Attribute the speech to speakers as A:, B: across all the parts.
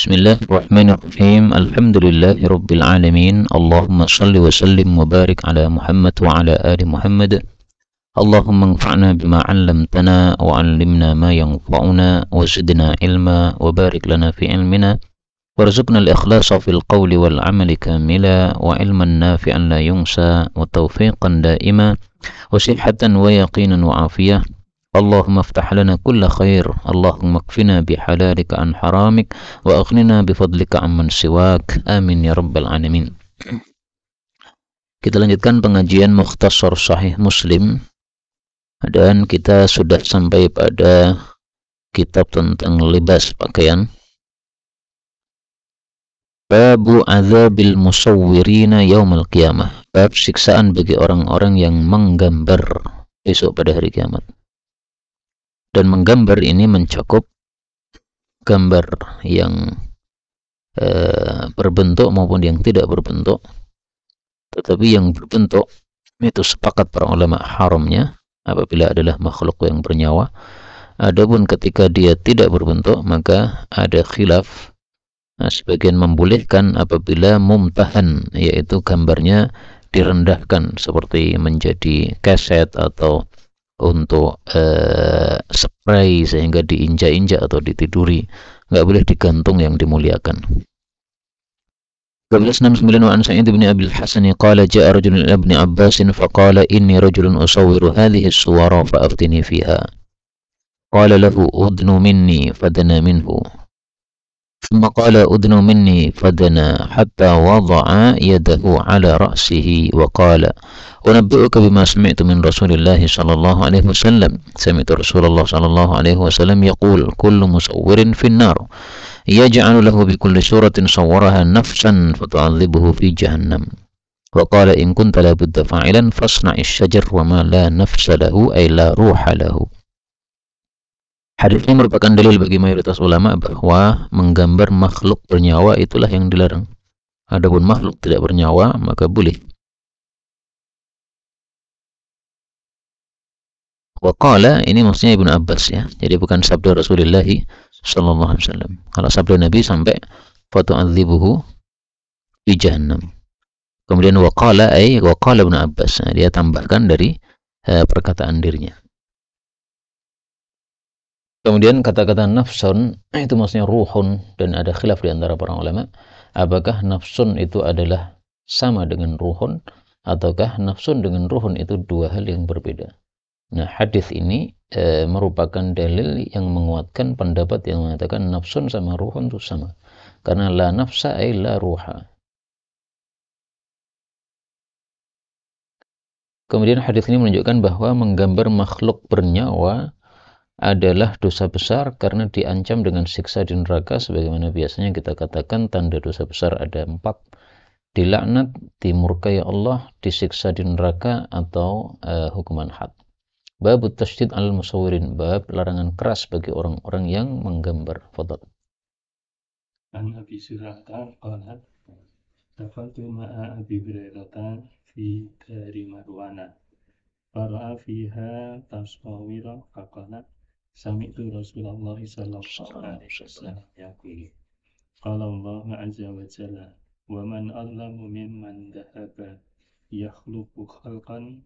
A: بسم الله الرحمن الرحيم الحمد لله رب العالمين اللهم صل وسلم وبارك على محمد وعلى آل محمد اللهم انفعنا بما علمتنا وعلمنا ما ينفعنا وزدنا علما وبارك لنا في علمنا وارزقنا الإخلاص في القول والعمل كاملا وعلما نافعا لا ينسى وتوفيقا دائما وصحة ويقينا وعافية اللهم افتح لنا كل خير اللهم اكفنا بحلالك عن حرامك وأغننا بفضلك عمن سواك آمين يا رب العالمين. Kita lanjutkan pengajian Mukhtasar Sahih Muslim dan kita sudah sampai pada kitab tentang libas pakaian. Babu azabil musawwirina yaumal qiyamah. Bab siksaan bagi orang-orang yang menggambar besok pada hari kiamat. Dan menggambar ini mencakup gambar yang berbentuk maupun yang tidak berbentuk. Tetapi yang berbentuk itu sepakat para ulama haramnya apabila adalah makhluk yang bernyawa. Adapun ketika dia tidak berbentuk maka ada khilaf. Sebagian membolehkan apabila mumtahan, yaitu gambarnya direndahkan seperti menjadi kaset atau untuk spray sehingga diinjak-injak atau ditiduri, nggak boleh digantung yang dimuliakan. 1269 An Sa'id bin Abi al-Hasan qala ja'a rajulun ila Ibn Abbas faqala inni rajulun usawwiru hadhihi as-suwara fa'aftini fiha qala lahu udnu minni fadana minhu ثم قال أدن مني فدنا حتى وضع يده على رأسه وقال أنبئك بما سمعت من رسول الله صلى الله عليه وسلم سمعت رسول الله صلى الله عليه وسلم يقول كل مصور في النار يجعل له بكل سورة صورها نفسا فتعذبه في جهنم وقال إن كنت لابد فاعلا فاصنع الشجر وما لا نفس له أي لا روح له. Hadis ini merupakan dalil bagi mayoritas ulama bahwa menggambar makhluk bernyawa itulah yang dilarang. Adapun makhluk tidak bernyawa maka boleh. Waqala ini maksudnya Ibnu Abbas ya. Jadi bukan sabda Rasulullah sallallahu alaihi wasallam. Kalau sabda Nabi sampai fatu'adzibuhu fi jahannam. Kemudian waqala Ibnu Abbas. Nah, dia tambahkan dari perkataan dirinya. Kemudian kata-kata nafsun itu maksudnya ruhun, dan ada khilaf di antara para ulama apakah nafsun itu adalah sama dengan ruhun ataukah nafsun dengan ruhun itu dua hal yang berbeda. Nah, hadis ini merupakan dalil yang menguatkan pendapat yang mengatakan nafsun sama ruhun itu sama. Karena la nafsa ay la ruha. Kemudian hadis ini menunjukkan bahwa menggambar makhluk bernyawa adalah dosa besar karena diancam dengan siksa di neraka, sebagaimana biasanya kita katakan tanda dosa besar ada 4: dilaknat, dimurkai Allah, disiksa di neraka, atau hukuman had. Bab tasydid al musawwirin, bab larangan keras bagi orang-orang yang menggambar. Fadhal.
B: An Abi Surata qala tafatu ma'a Abi Hurairah fi dari Marwana fara'a fiha tasawira faqala sami'tu Rasulullah sallallahu alaihi wasallam yaqulu qala Allah azza wa jalla wa man adlamu mimman dhahaba yakhluqu khalqan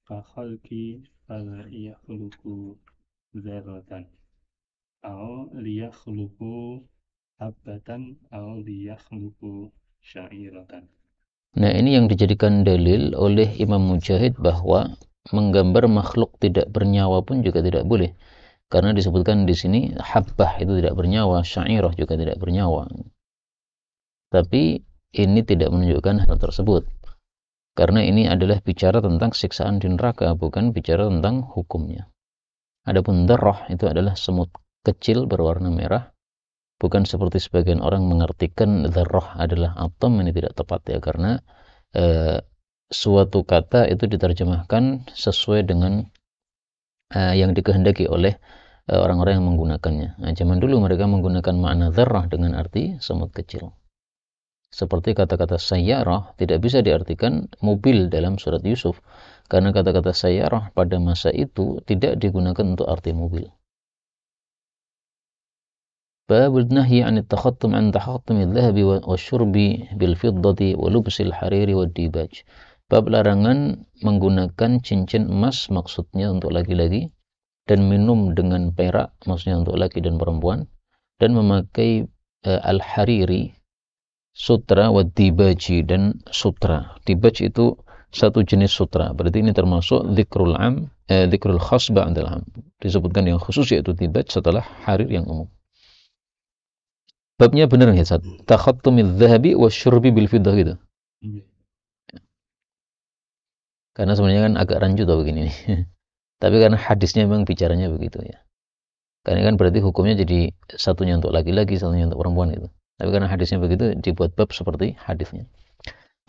B: ka khalqi fala yakhluqu dzarratan aw liyakhluqu habatan aw liyakhluqu sya'iratan.
A: Nah, ini yang dijadikan dalil oleh Imam Mujahid bahwa menggambar makhluk tidak bernyawa pun juga tidak boleh. Karena disebutkan di sini habbah itu tidak bernyawa, syairah juga tidak bernyawa. Tapi ini tidak menunjukkan hal tersebut. Karena ini adalah bicara tentang siksaan di neraka, bukan bicara tentang hukumnya. Adapun dzarrah itu adalah semut kecil berwarna merah. Bukan seperti sebagian orang mengartikan dzarrah adalah atom, ini tidak tepat ya, karena suatu kata itu diterjemahkan sesuai dengan yang dikehendaki oleh orang-orang yang menggunakannya. Nah, zaman dulu mereka menggunakan makna dzarrah dengan arti semut kecil. Seperti kata-kata sayyarah tidak bisa diartikan mobil dalam surat Yusuf, karena kata-kata sayyarah pada masa itu tidak digunakan untuk arti mobil. Babul nahyi 'an at-takhattum 'an takhattum adh-dhahabi wasyurbi bil fiddati wa lubsil hariri wad dibaj. Bab larangan menggunakan cincin emas maksudnya untuk laki-laki dan minum dengan perak maksudnya untuk laki dan perempuan dan memakai al-hariri sutra wad dibaji dan sutra. Dibaj itu satu jenis sutra. Berarti ini termasuk dzikrul khas ba'dal 'am. Disebutkan yang khusus yaitu dibaj setelah harir yang umum. Babnya benar nggak, Ustaz? Takhattumidz dzahabi wasyurbi bil fiddah gitu. Karena sebenarnya kan agak rancu tau begini nih. Tapi karena hadisnya memang bicaranya begitu ya. Karena kan berarti hukumnya jadi satunya untuk laki-laki, satunya untuk perempuan gitu. Tapi karena hadisnya begitu dibuat bab seperti hadisnya.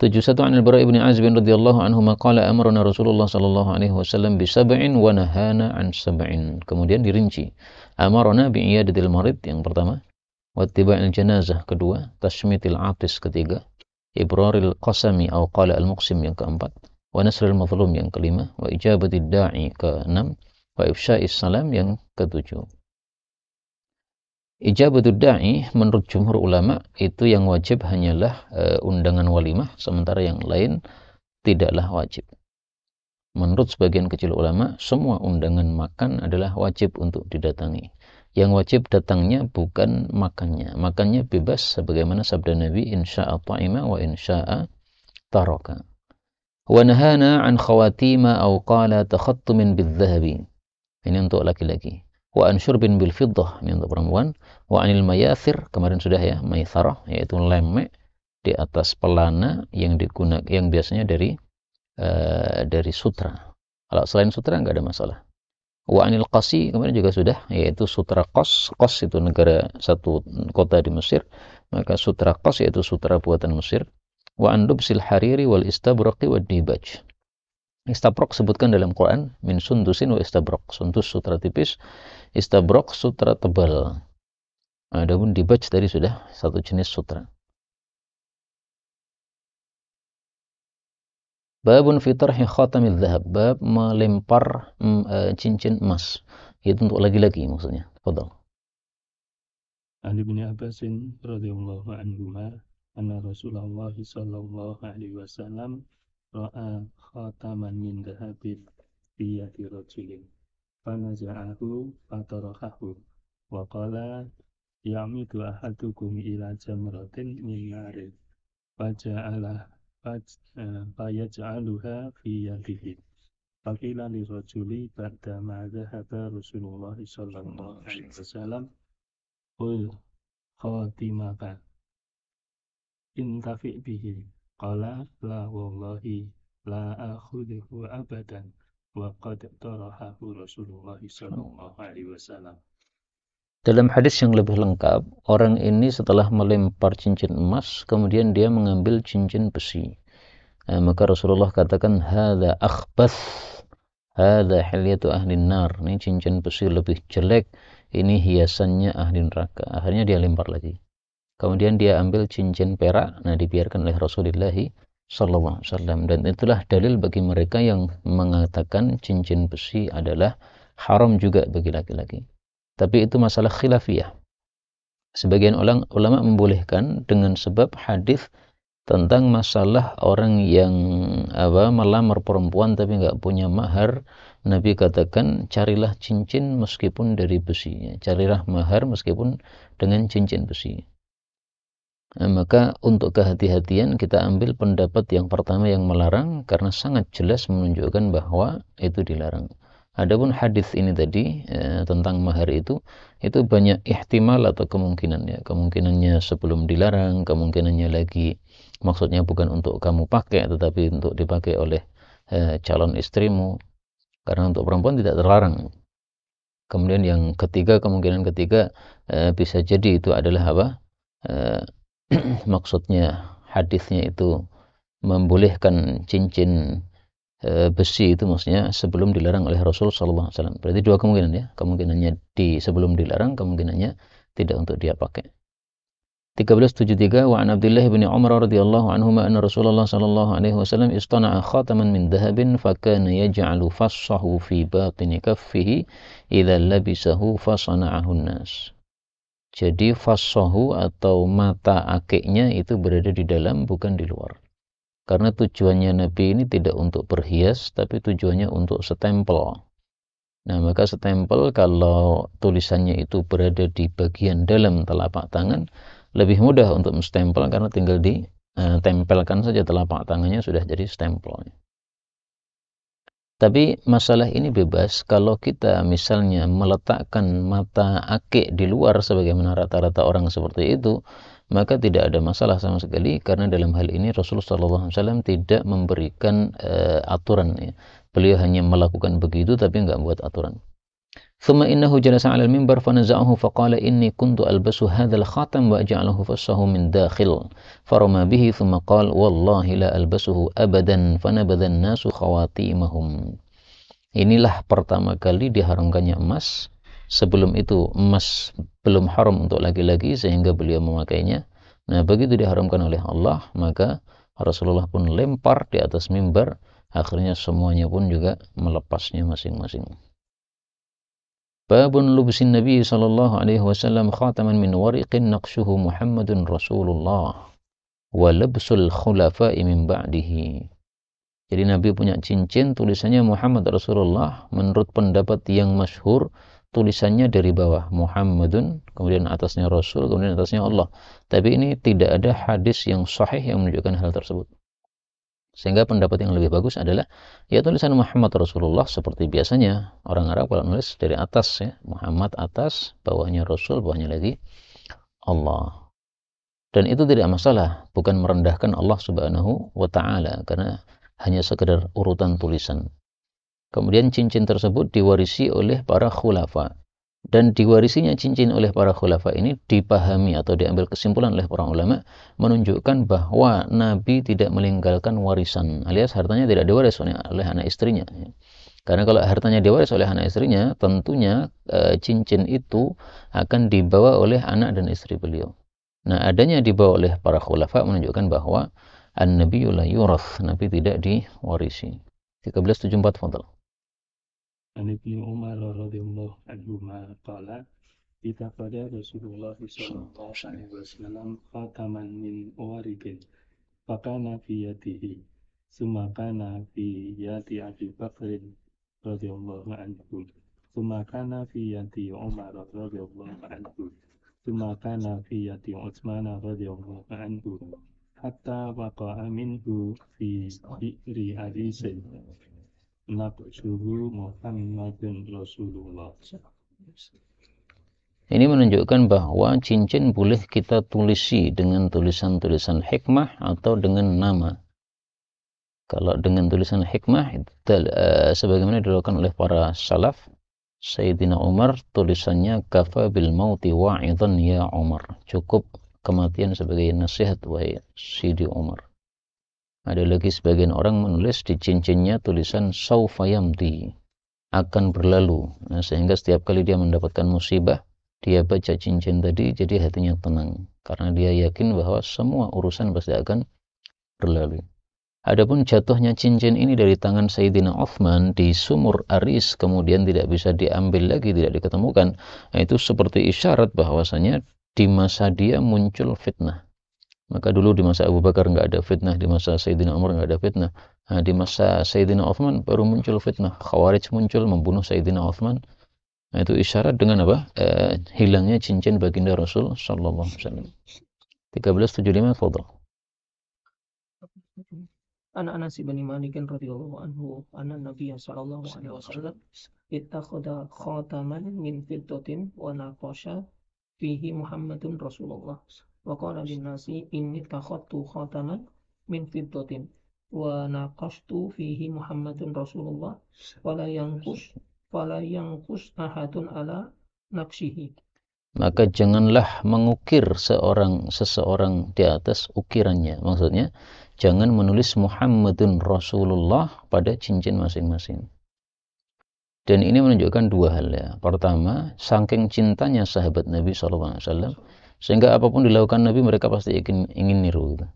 A: 71 an al-Bara' ibn Azib radhiyallahu anhu qala amarna Rasulullah sallallahu alaihi wasallam bi sab'in wa nahana an sab'in. Kemudian dirinci. Amarna bi iyadatil marid yang pertama, wattiba'il janazah kedua, tashmitil atis ketiga, ibraril qasami atau qala al-muqsim yang keempat, wa nasril mazlum yang kelima, wa ijabatid da'i keenam, wa ifsya'is salam yang ketujuh. Ijabatud da'i menurut jumhur ulama itu yang wajib hanyalah undangan walimah, sementara yang lain tidaklah wajib. Menurut sebagian kecil ulama, semua undangan makan adalah wajib untuk didatangi. Yang wajib datangnya bukan makannya. Makannya bebas sebagaimana sabda Nabi, insya'a ta'ima wa insya'a taraka. Wa nahana an khawatima aw qala takhattumin bil-dhahabi. Ini untuk laki-laki. Wa an syurbin bil fiddah, ini untuk perempuan. Wa anil mayathir, kemarin sudah ya, maitharah yaitu lemek di atas pelana yang digunakan yang biasanya dari sutra. Kalau selain sutra enggak ada masalah. Wa anil qasi kemarin juga sudah, yaitu sutra Qos. Qos itu negara satu kota di Mesir, maka sutra Qos yaitu sutra buatan Mesir. Wa an lubsil hariri wal istabraqi wad dibaj. Istabraq sebutkan dalam Quran min sundusin wa istabraq. Sundus sutra tipis, istabraq sutra tebal. Adapun dibaj tadi sudah satu jenis sutra. Babun fi tarhi khatamil dhahab, bab melempar cincin emas. Itu untuk laki-laki maksudnya. Fadhal.
B: An Ibnu Abbas radhiyallahu anhuma anna Rasulullah sallallahu alaihi wasallam ra'a khataman min dhahabin fi yadi rajulin fanaza'ahu fatarahahu wa qala ya'midu ahadukum ila jamratin min narin fayaj'aluha fi yadihi. Faqila li rajuli ba'da ma dhahaba Rasulullah sallallahu alaihi wasallam qul khatimaka intafi bihi. Qala la wallahi la akhudhu abadan wa qad tarahahu Rasulullah sallallahu alaihi wasallam.
A: Dalam hadis yang lebih lengkap, orang ini setelah melempar cincin emas, kemudian dia mengambil cincin besi. Maka Rasulullah katakan, hadza akhbath, hadza hilyatu ahli nar. Ini cincin besi lebih jelek, ini hiasannya ahli neraka. Akhirnya dia lempar lagi. Kemudian dia ambil cincin perak, dibiarkan oleh Rasulullah sallallahu alaihi wasallam. Dan itulah dalil bagi mereka yang mengatakan cincin besi adalah haram juga bagi laki-laki. Tapi itu masalah khilafiyah. Sebagian ulama membolehkan dengan sebab hadis tentang masalah orang yang melamar perempuan tapi nggak punya mahar. Nabi katakan carilah cincin meskipun dari besi, carilah mahar meskipun dengan cincin besi. Maka untuk kehati-hatian kita ambil pendapat yang pertama yang melarang karena sangat jelas menunjukkan bahwa itu dilarang. Adapun hadis ini tadi tentang mahar itu banyak ihtimal atau kemungkinan ya. Kemungkinannya sebelum dilarang, kemungkinannya lagi maksudnya bukan untuk kamu pakai tetapi untuk dipakai oleh calon istrimu. Karena untuk perempuan tidak terlarang. Kemudian yang ketiga, kemungkinan ketiga bisa jadi itu adalah apa? Maksudnya hadisnya itu membolehkan cincin besi itu maksudnya sebelum dilarang oleh Rasul sallallahu alaihi wasallam. Berarti dua kemungkinan ya. Kemungkinannya sebelum dilarang, kemungkinannya tidak untuk dia pakai. 1373 wa an Abdullah bin Umar radhiyallahu anhuma anna Rasulullah sallallahu alaihi wasallam istana'a khataman min dhahabin fa kana yaj'alu fassahu fi batni kaffihi idza labisahu fa sana'ahu an-nas. Jadi fassahu atau mata akiknya itu berada di dalam, bukan di luar. Karena tujuannya Nabi ini tidak untuk berhias, tapi tujuannya untuk stempel. Nah, maka stempel kalau tulisannya itu berada di bagian dalam telapak tangan, lebih mudah untuk menstempel karena tinggal ditempelkan saja telapak tangannya sudah jadi stempel. Tapi masalah ini bebas kalau kita misalnya meletakkan mata akik di luar sebagaimana rata-rata orang seperti itu, maka tidak ada masalah sama sekali karena dalam hal ini Rasulullah SAW tidak memberikan aturan. Ya. Beliau hanya melakukan begitu tapi enggak buat aturan. ثم إنه جلس على المنبر فنزعه فقال إني كنت ألبس هذا الخاتم وأجعله فصه من داخل فرمى به ثم قال والله لا ألبسه أبدا فنبذ الناس خواتيمهم. Inilah pertama kali diharamkannya emas. Sebelum itu emas belum haram untuk laki-laki sehingga beliau memakainya. Nah, begitu diharamkan oleh Allah, maka Rasulullah pun lempar di atas mimbar. Akhirnya semuanya pun juga melepasnya masing-masing. Babun lubsin Nabi sallallahu alaihi wasallam khataman min wariqin naqshuhu Muhammadun Rasulullah wa labsul khulafa'i min ba'dihi. Jadi Nabi punya cincin tulisannya Muhammad Rasulullah, menurut pendapat yang masyhur tulisannya dari bawah Muhammadun, kemudian atasnya Rasul, kemudian atasnya Allah. Tapi ini tidak ada hadis yang sahih yang menunjukkan hal tersebut. Sehingga pendapat yang lebih bagus adalah ya tulisan Muhammad Rasulullah seperti biasanya orang Arab kalau nulis dari atas ya, Muhammad atas, bawahnya Rasul, bawahnya lagi Allah. Dan itu tidak masalah, bukan merendahkan Allah Subhanahu wa taala karena hanya sekedar urutan tulisan. Kemudian cincin tersebut diwarisi oleh para khulafa. Dan diwarisinya cincin oleh para khulafa ini dipahami atau diambil kesimpulan oleh para ulama menunjukkan bahwa Nabi tidak meninggalkan warisan, alias hartanya tidak diwaris oleh anak istrinya. Karena kalau hartanya diwaris oleh anak istrinya, tentunya cincin itu akan dibawa oleh anak dan istri beliau. Nah, adanya dibawa oleh para khulafa menunjukkan bahwa an-nabiyyu la yurath, Nabi tidak diwarisi. 1374 fadhal.
B: عن ابن عمر رضي الله عنهما قال اتخذ رسول الله صلى الله عليه وسلم خاتما من ورق فكان في يده ثم كان في يد أبي بكر رضي الله عنه ثم كان في يد عمر رضي الله عنه ثم كان في يد عثمان رضي الله عنه حتى وقع منه في بئر عريس naqshuhu Muhammadun Rasulullah.
A: Ini menunjukkan bahwa cincin boleh kita tulisi dengan tulisan-tulisan hikmah atau dengan nama. Kalau dengan tulisan hikmah, sebagaimana dilakukan oleh para salaf, Sayyidina Umar tulisannya kafa bil mauti wa'idhan ya Umar. Cukup kematian sebagai nasihat wahai Sayyidi Umar. Ada lagi sebagian orang menulis di cincinnya tulisan saufa yamdi, akan berlalu. Nah, sehingga setiap kali dia mendapatkan musibah, dia baca cincin tadi, jadi hatinya tenang. Karena dia yakin bahwa semua urusan pasti akan berlalu. Adapun jatuhnya cincin ini dari tangan Sayyidina Uthman di sumur Aris, kemudian tidak bisa diambil lagi, tidak diketemukan. Nah, itu seperti isyarat bahwasanya di masa dia muncul fitnah. Maka dulu di masa Abu Bakar nggak ada fitnah, di masa Sayyidina Umar nggak ada fitnah. Nah, di masa Sayyidina Uthman baru muncul fitnah. Khawarij muncul membunuh Sayyidina Uthman. Nah, itu isyarat dengan apa? Hilangnya cincin baginda Rasul sallallahu alaihi wasallam. 1375 fadhil.
C: Anas bin Malik radhiyallahu anhu anna Nabiy sallallahu alaihi wasallam ittakhadha khataman min fiddatin wa naqasha fihi Muhammadun Rasulullah. Wa qala lin-nasi inni takhadtu khataman min fiddatin wa naqashtu fihi Muhammadun Rasulullah wala yanqus ahadun ala naqshihi.
A: Maka janganlah mengukir seseorang di atas ukirannya. Maksudnya jangan menulis Muhammadun Rasulullah pada cincin masing-masing. Dan ini menunjukkan dua hal ya. Pertama, saking cintanya sahabat Nabi SAW, sehingga apapun dilakukan Nabi mereka pasti ingin niru gitu.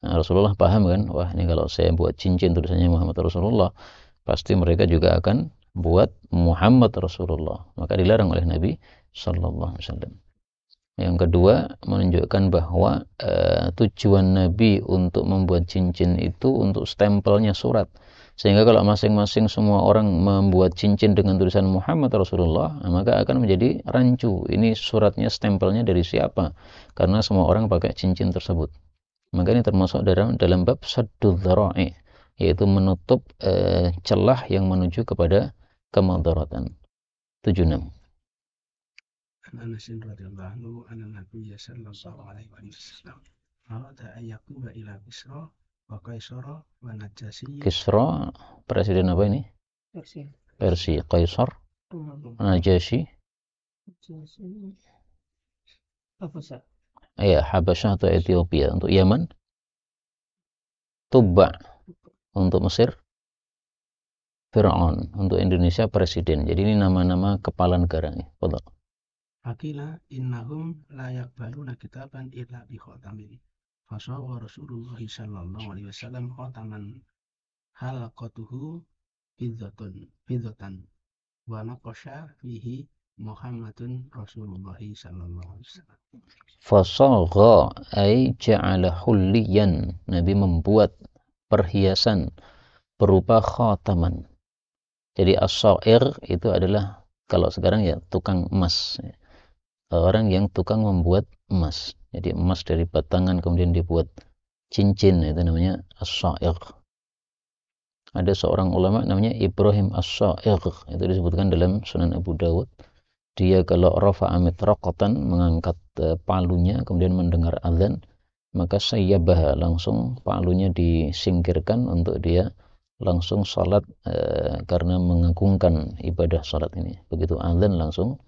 A: Nah, Rasulullah paham kan, wah ini kalau saya buat cincin tulisannya Muhammad Rasulullah, pasti mereka juga akan buat Muhammad Rasulullah. Maka dilarang oleh Nabi SAW. Yang kedua, menunjukkan bahwa tujuan Nabi untuk membuat cincin itu untuk stempelnya surat. Sehingga kalau masing-masing semua orang membuat cincin dengan tulisan Muhammad Rasulullah, maka akan menjadi rancu. Ini suratnya, stempelnya dari siapa? Karena semua orang pakai cincin tersebut. Maka ini termasuk dalam bab saddul dzara'i, yaitu menutup celah yang menuju kepada kemudaratan. 76.
D: عن أنس رضي الله عنه أن النبي صلى الله عليه وسلم أراد أن يقوم إلى كسرى وقيصر ونجاشي.
A: Kisra, presiden apa ini? Persia. Kaisar, Najasyi. Habasyah atau Ethiopia untuk Yaman. Tuba untuk Mesir. Fir'aun untuk Indonesia presiden. Jadi ini nama-nama kepala negara nih. Betul.
D: Fakila innahum la yaqbaluna kitaban illa bi khatamin. Fasawwa Rasulullah sallallahu alaihi wasallam khataman halaqatuhu fidzatan wa naqasha fihi Muhammadun Rasulullah sallallahu alaihi wasallam.
A: Fasagha ay ja'ala hulliyan. Nabi membuat perhiasan berupa khataman. Jadi as-sa'ir itu adalah kalau sekarang ya tukang emas. Orang yang tukang membuat emas. Jadi emas dari batangan kemudian dibuat cincin, itu namanya as-sa'ir. Ada seorang ulama namanya Ibrahim as-Sa'ir, itu disebutkan dalam Sunan Abu Dawud. Dia kalau rafa'a mitraqatan, mengangkat palunya kemudian mendengar azan, maka sayyabah, langsung palunya disingkirkan untuk dia langsung salat karena mengagungkan ibadah salat ini. Begitu azan langsung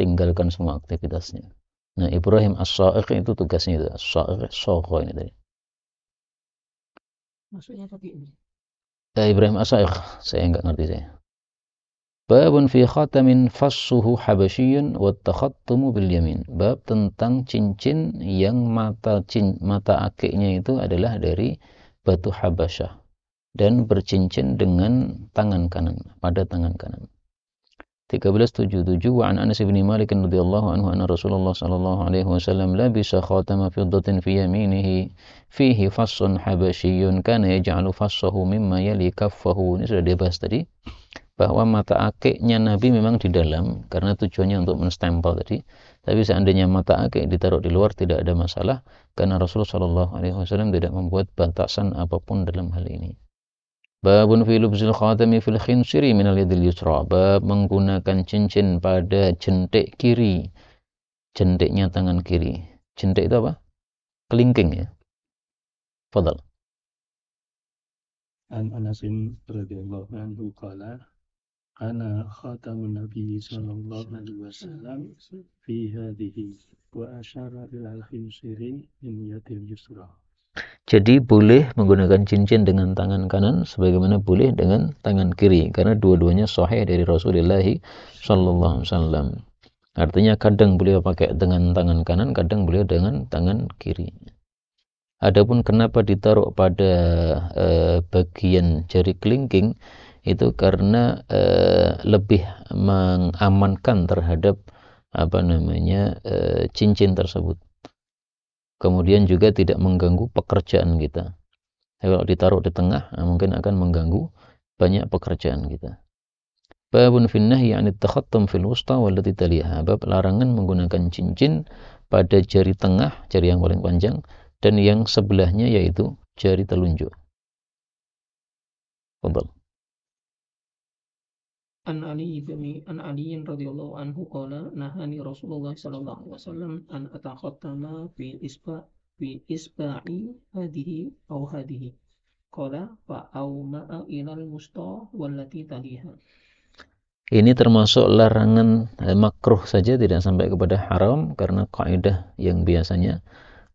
A: tinggalkan semua aktivitasnya. Nah, Ibrahim as-Sa'ir itu tugasnya itu, as-Sa'ir, Sogho ini tadi.
C: Maksudnya tadi ini.
A: Ibrahim as-Sa'ir, saya enggak ngerti saya. Babun fi khatamin fassuhu habasyiyun wa takhattumu bil yamin. Bab tentang cincin yang mata akiknya itu adalah dari batu Habasyah dan bercincin dengan tangan kanan, pada tangan kanan. 1377 wa an Anas bin Malik radhiyallahu anhu anna Rasulullah sallallahu alaihi wasallam labisa khatama fiddatin fi yaminihi fihi fassun habasyiyyun kana yaj'alu fassahu mimma yali kaffahu. Ini sudah dibahas tadi bahwa mata akiknya Nabi memang di dalam karena tujuannya untuk menstempel tadi. Tapi seandainya mata akik ditaruh di luar tidak ada masalah karena Rasulullah sallallahu alaihi wasallam tidak membuat batasan apapun dalam hal ini. Babun fi lubzil khatami fil khinsiri minal yadil yusra. Bab menggunakan cincin pada jentik kiri. Jentiknya tangan kiri. Jentik itu apa? Kelingking ya. Fadal.
B: An Anasin radhiyallahu anhu qala ana khatamun nabi sallallahu alaihi wasallam fi hadhihi wa asyara ila al-khinsiri min yadil yusra.
A: Jadi boleh menggunakan cincin dengan tangan kanan sebagaimana boleh dengan tangan kiri karena dua-duanya sahih dari Rasulullah sallallahu alaihi wasallam. Artinya kadang beliau pakai dengan tangan kanan, kadang beliau dengan tangan kiri. Adapun kenapa ditaruh pada bagian jari kelingking itu karena lebih mengamankan terhadap cincin tersebut. Kemudian juga tidak mengganggu pekerjaan kita. Kalau ditaruh di tengah, mungkin akan mengganggu banyak pekerjaan kita. Babun fin nahyi 'anit takhattum fil wusta wallati taliha. Bab larangan menggunakan cincin pada jari tengah, jari yang paling panjang, dan yang sebelahnya yaitu jari telunjuk. Fadhal.
C: An Ali radhiyallahu anhu qala nahani Rasulullah sallallahu alaihi wasallam an atakhattama fi isba'i hadhihi aw hadhihi. Qala fa ma'a ilal musta wallati taliha.
A: Ini termasuk larangan makruh saja, tidak sampai kepada haram karena kaidah yang biasanya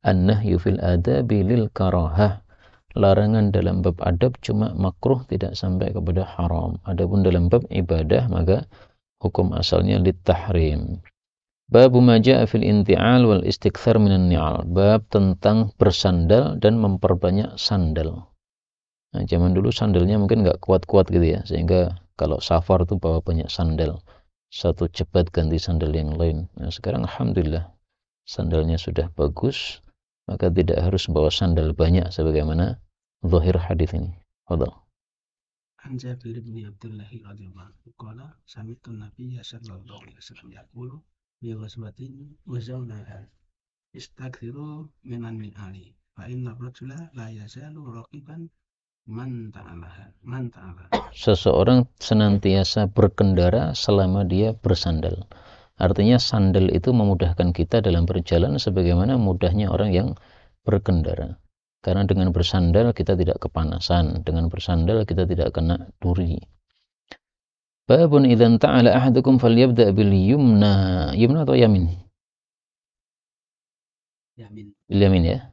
A: an-nahyu fil adabi lil karahah. Larangan dalam bab adab cuma makruh, tidak sampai kepada haram. Adapun dalam bab ibadah maka hukum asalnya litahrim. Bab ma jaa fil inti'al wal istikthar minan ni'al. Bab tentang bersandal dan memperbanyak sandal. Nah, zaman dulu sandalnya mungkin enggak kuat-kuat gitu ya, sehingga kalau safar tuh bawa banyak sandal. Satu jebat ganti sandal yang lain. Nah, sekarang alhamdulillah sandalnya sudah bagus, maka tidak harus membawa sandal banyak sebagaimana zahir hadis ini. Fadhal.
D: عن جابر بن عبد الله رضي الله عنه قال سمعت النبي صلى الله عليه وسلم يقول في غزوة غزوناها استكثروا من النعال فإن الرجل لا يزال راقبا man ta'ala.
A: Seseorang senantiasa berkendara selama dia bersandal. Artinya sandal itu memudahkan kita dalam berjalan sebagaimana mudahnya orang yang berkendara. Karena dengan bersandal kita tidak kepanasan, dengan bersandal kita tidak kena duri. Babun idzan ta'ala ahadukum falyabda bil yumna. Yumna atau yamin? Yamin ya.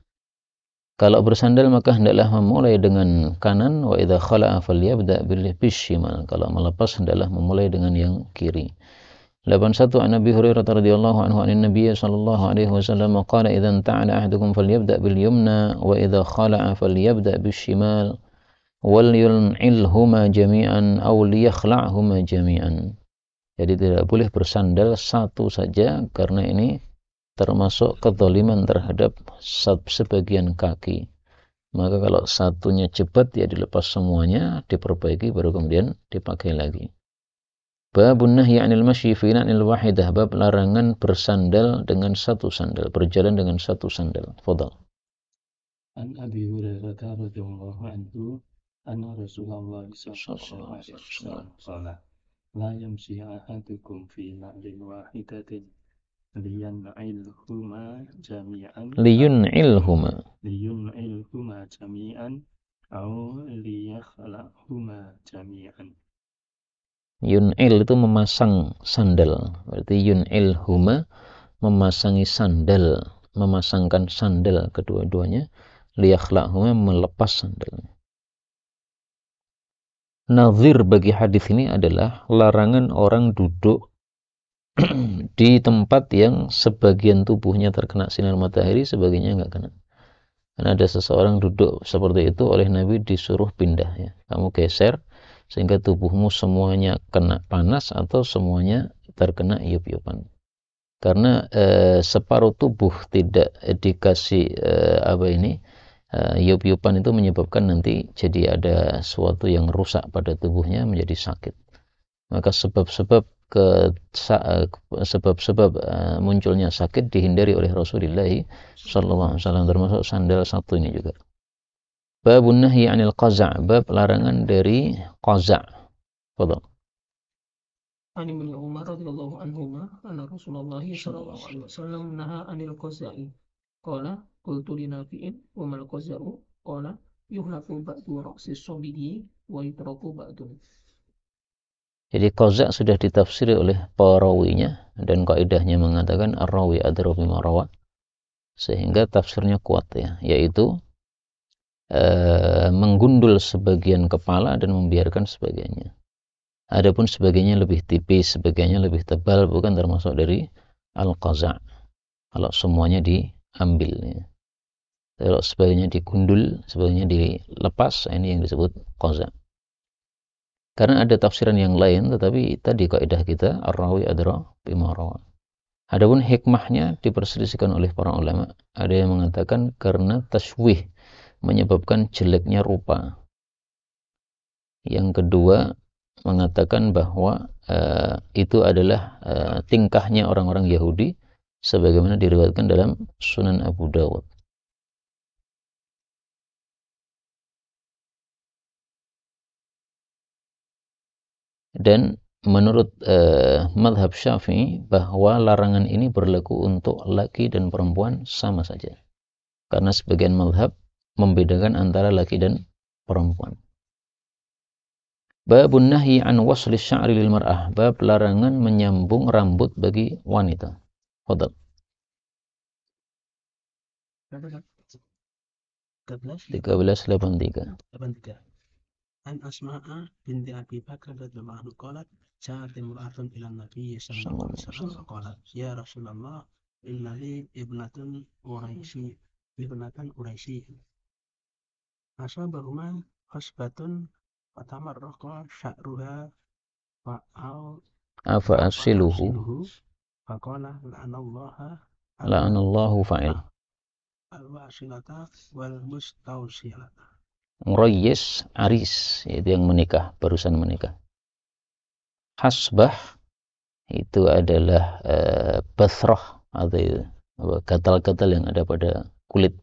A: Kalau bersandal maka hendaklah memulai dengan kanan, wa idza khala'a falyabda bil shimal. Kalau melepas hendaklah memulai dengan yang kiri. 81 an Abi Hurairah radhiyallahu anhu an Nabi sallallahu alaihi wasallam qala idzan ta'ala ahadukum falyabda bil yumna wa idza khala'a falyabda bis shimal wal yul'ilhuma jami'an aw liyakhla'huma jami'an. Jadi tidak boleh bersandal satu saja karena ini termasuk kezaliman terhadap sebagian kaki. Maka kalau satunya cepat ya dilepas semuanya, diperbaiki baru kemudian dipakai lagi. Babun nahyi 'anil masyi fi na'il wahidah, bab larangan bersandal dengan satu sandal, berjalan dengan satu sandal. Fadhal.
B: An Abi Hurairah radhiyallahu anhu anna Rasulullah sallallahu alaihi wasallam qala la yamshi ahadukum fi na'lin wahidatin liyun'ilhuma jami'an aw liyakhla'huma jami'an.
A: Yun'il itu memasang sandal. Berarti yun'ilhuma memasangi sandal, memasangkan sandal kedua-duanya, liyakhla'huma melepas sandal. Nazir bagi hadis ini adalah larangan orang duduk di tempat yang sebagian tubuhnya terkena sinar matahari, sebagiannya enggak kena. Karena ada seseorang duduk seperti itu oleh Nabi disuruh pindah ya. Kamu geser sehingga tubuhmu semuanya kena panas atau semuanya terkena iup-iupan. Karena separuh tubuh tidak dikasih iup-iupan itu menyebabkan nanti jadi ada sesuatu yang rusak pada tubuhnya menjadi sakit. Maka sebab-sebab munculnya sakit dihindari oleh Rasulullah sallallahu alaihi wasallam, termasuk sandal satu ini juga. Babun nahyi 'anil qaza', bab larangan dari qaza'. Fadhal.
C: An Ibnu Umar radhiyallahu anhuma anna Rasulullah sallallahu alaihi wasallam naha 'anil qaza'i. Qala qultu li Nafi'in wa mal qaza'u? Qala yuhlaku ba'du ra'si as-sabiyyi wa yutraku ba'du.
A: Jadi qaza' sudah ditafsiri oleh perawinya dan kaidahnya mengatakan ar-rawi adra bima rawa, sehingga tafsirnya kuat ya, yaitu menggundul sebagian kepala dan membiarkan sebagiannya. Adapun sebagiannya lebih tipis, sebagiannya lebih tebal, bukan termasuk dari al-qaza'. Kalau semuanya diambil ya. Kalau sebagiannya digundul, sebagiannya dilepas, ini yang disebut qaza'. Karena ada tafsiran yang lain, tetapi tadi kaidah kita ar-rawi adra bima rawa. Adapun hikmahnya diperselisihkan oleh para ulama. Ada yang mengatakan karena tasywih, menyebabkan jeleknya rupa. Yang kedua mengatakan bahwa itu adalah tingkahnya orang-orang Yahudi sebagaimana diriwayatkan dalam Sunan Abu Dawud. Dan menurut mazhab Syafi'i bahwa larangan ini berlaku untuk laki dan perempuan sama saja. Karena sebagian mazhab membedakan antara laki dan perempuan. Babun nahyi an wasli sya'ri lil mar'ah, bab larangan menyambung rambut bagi wanita. Fadhal. 1383.
D: An Asma'a binti Abi Bakar radhiyallahu anhu qalat ja'at imra'atun ila Nabi sallallahu alaihi wasallam qalat ya Rasulullah inna li ibnatan Quraisy asabahuma hasbatun fatamarraqa sya'ruha
A: Afa asiluhu
D: faqala la'anallaha
A: La'anallahu fa'il.
D: al-wasilata wal mustausilata.
A: Murayyis, aris, yaitu yang menikah, barusan menikah. Hasbah itu adalah basrah atau gatal-gatal yang ada pada kulit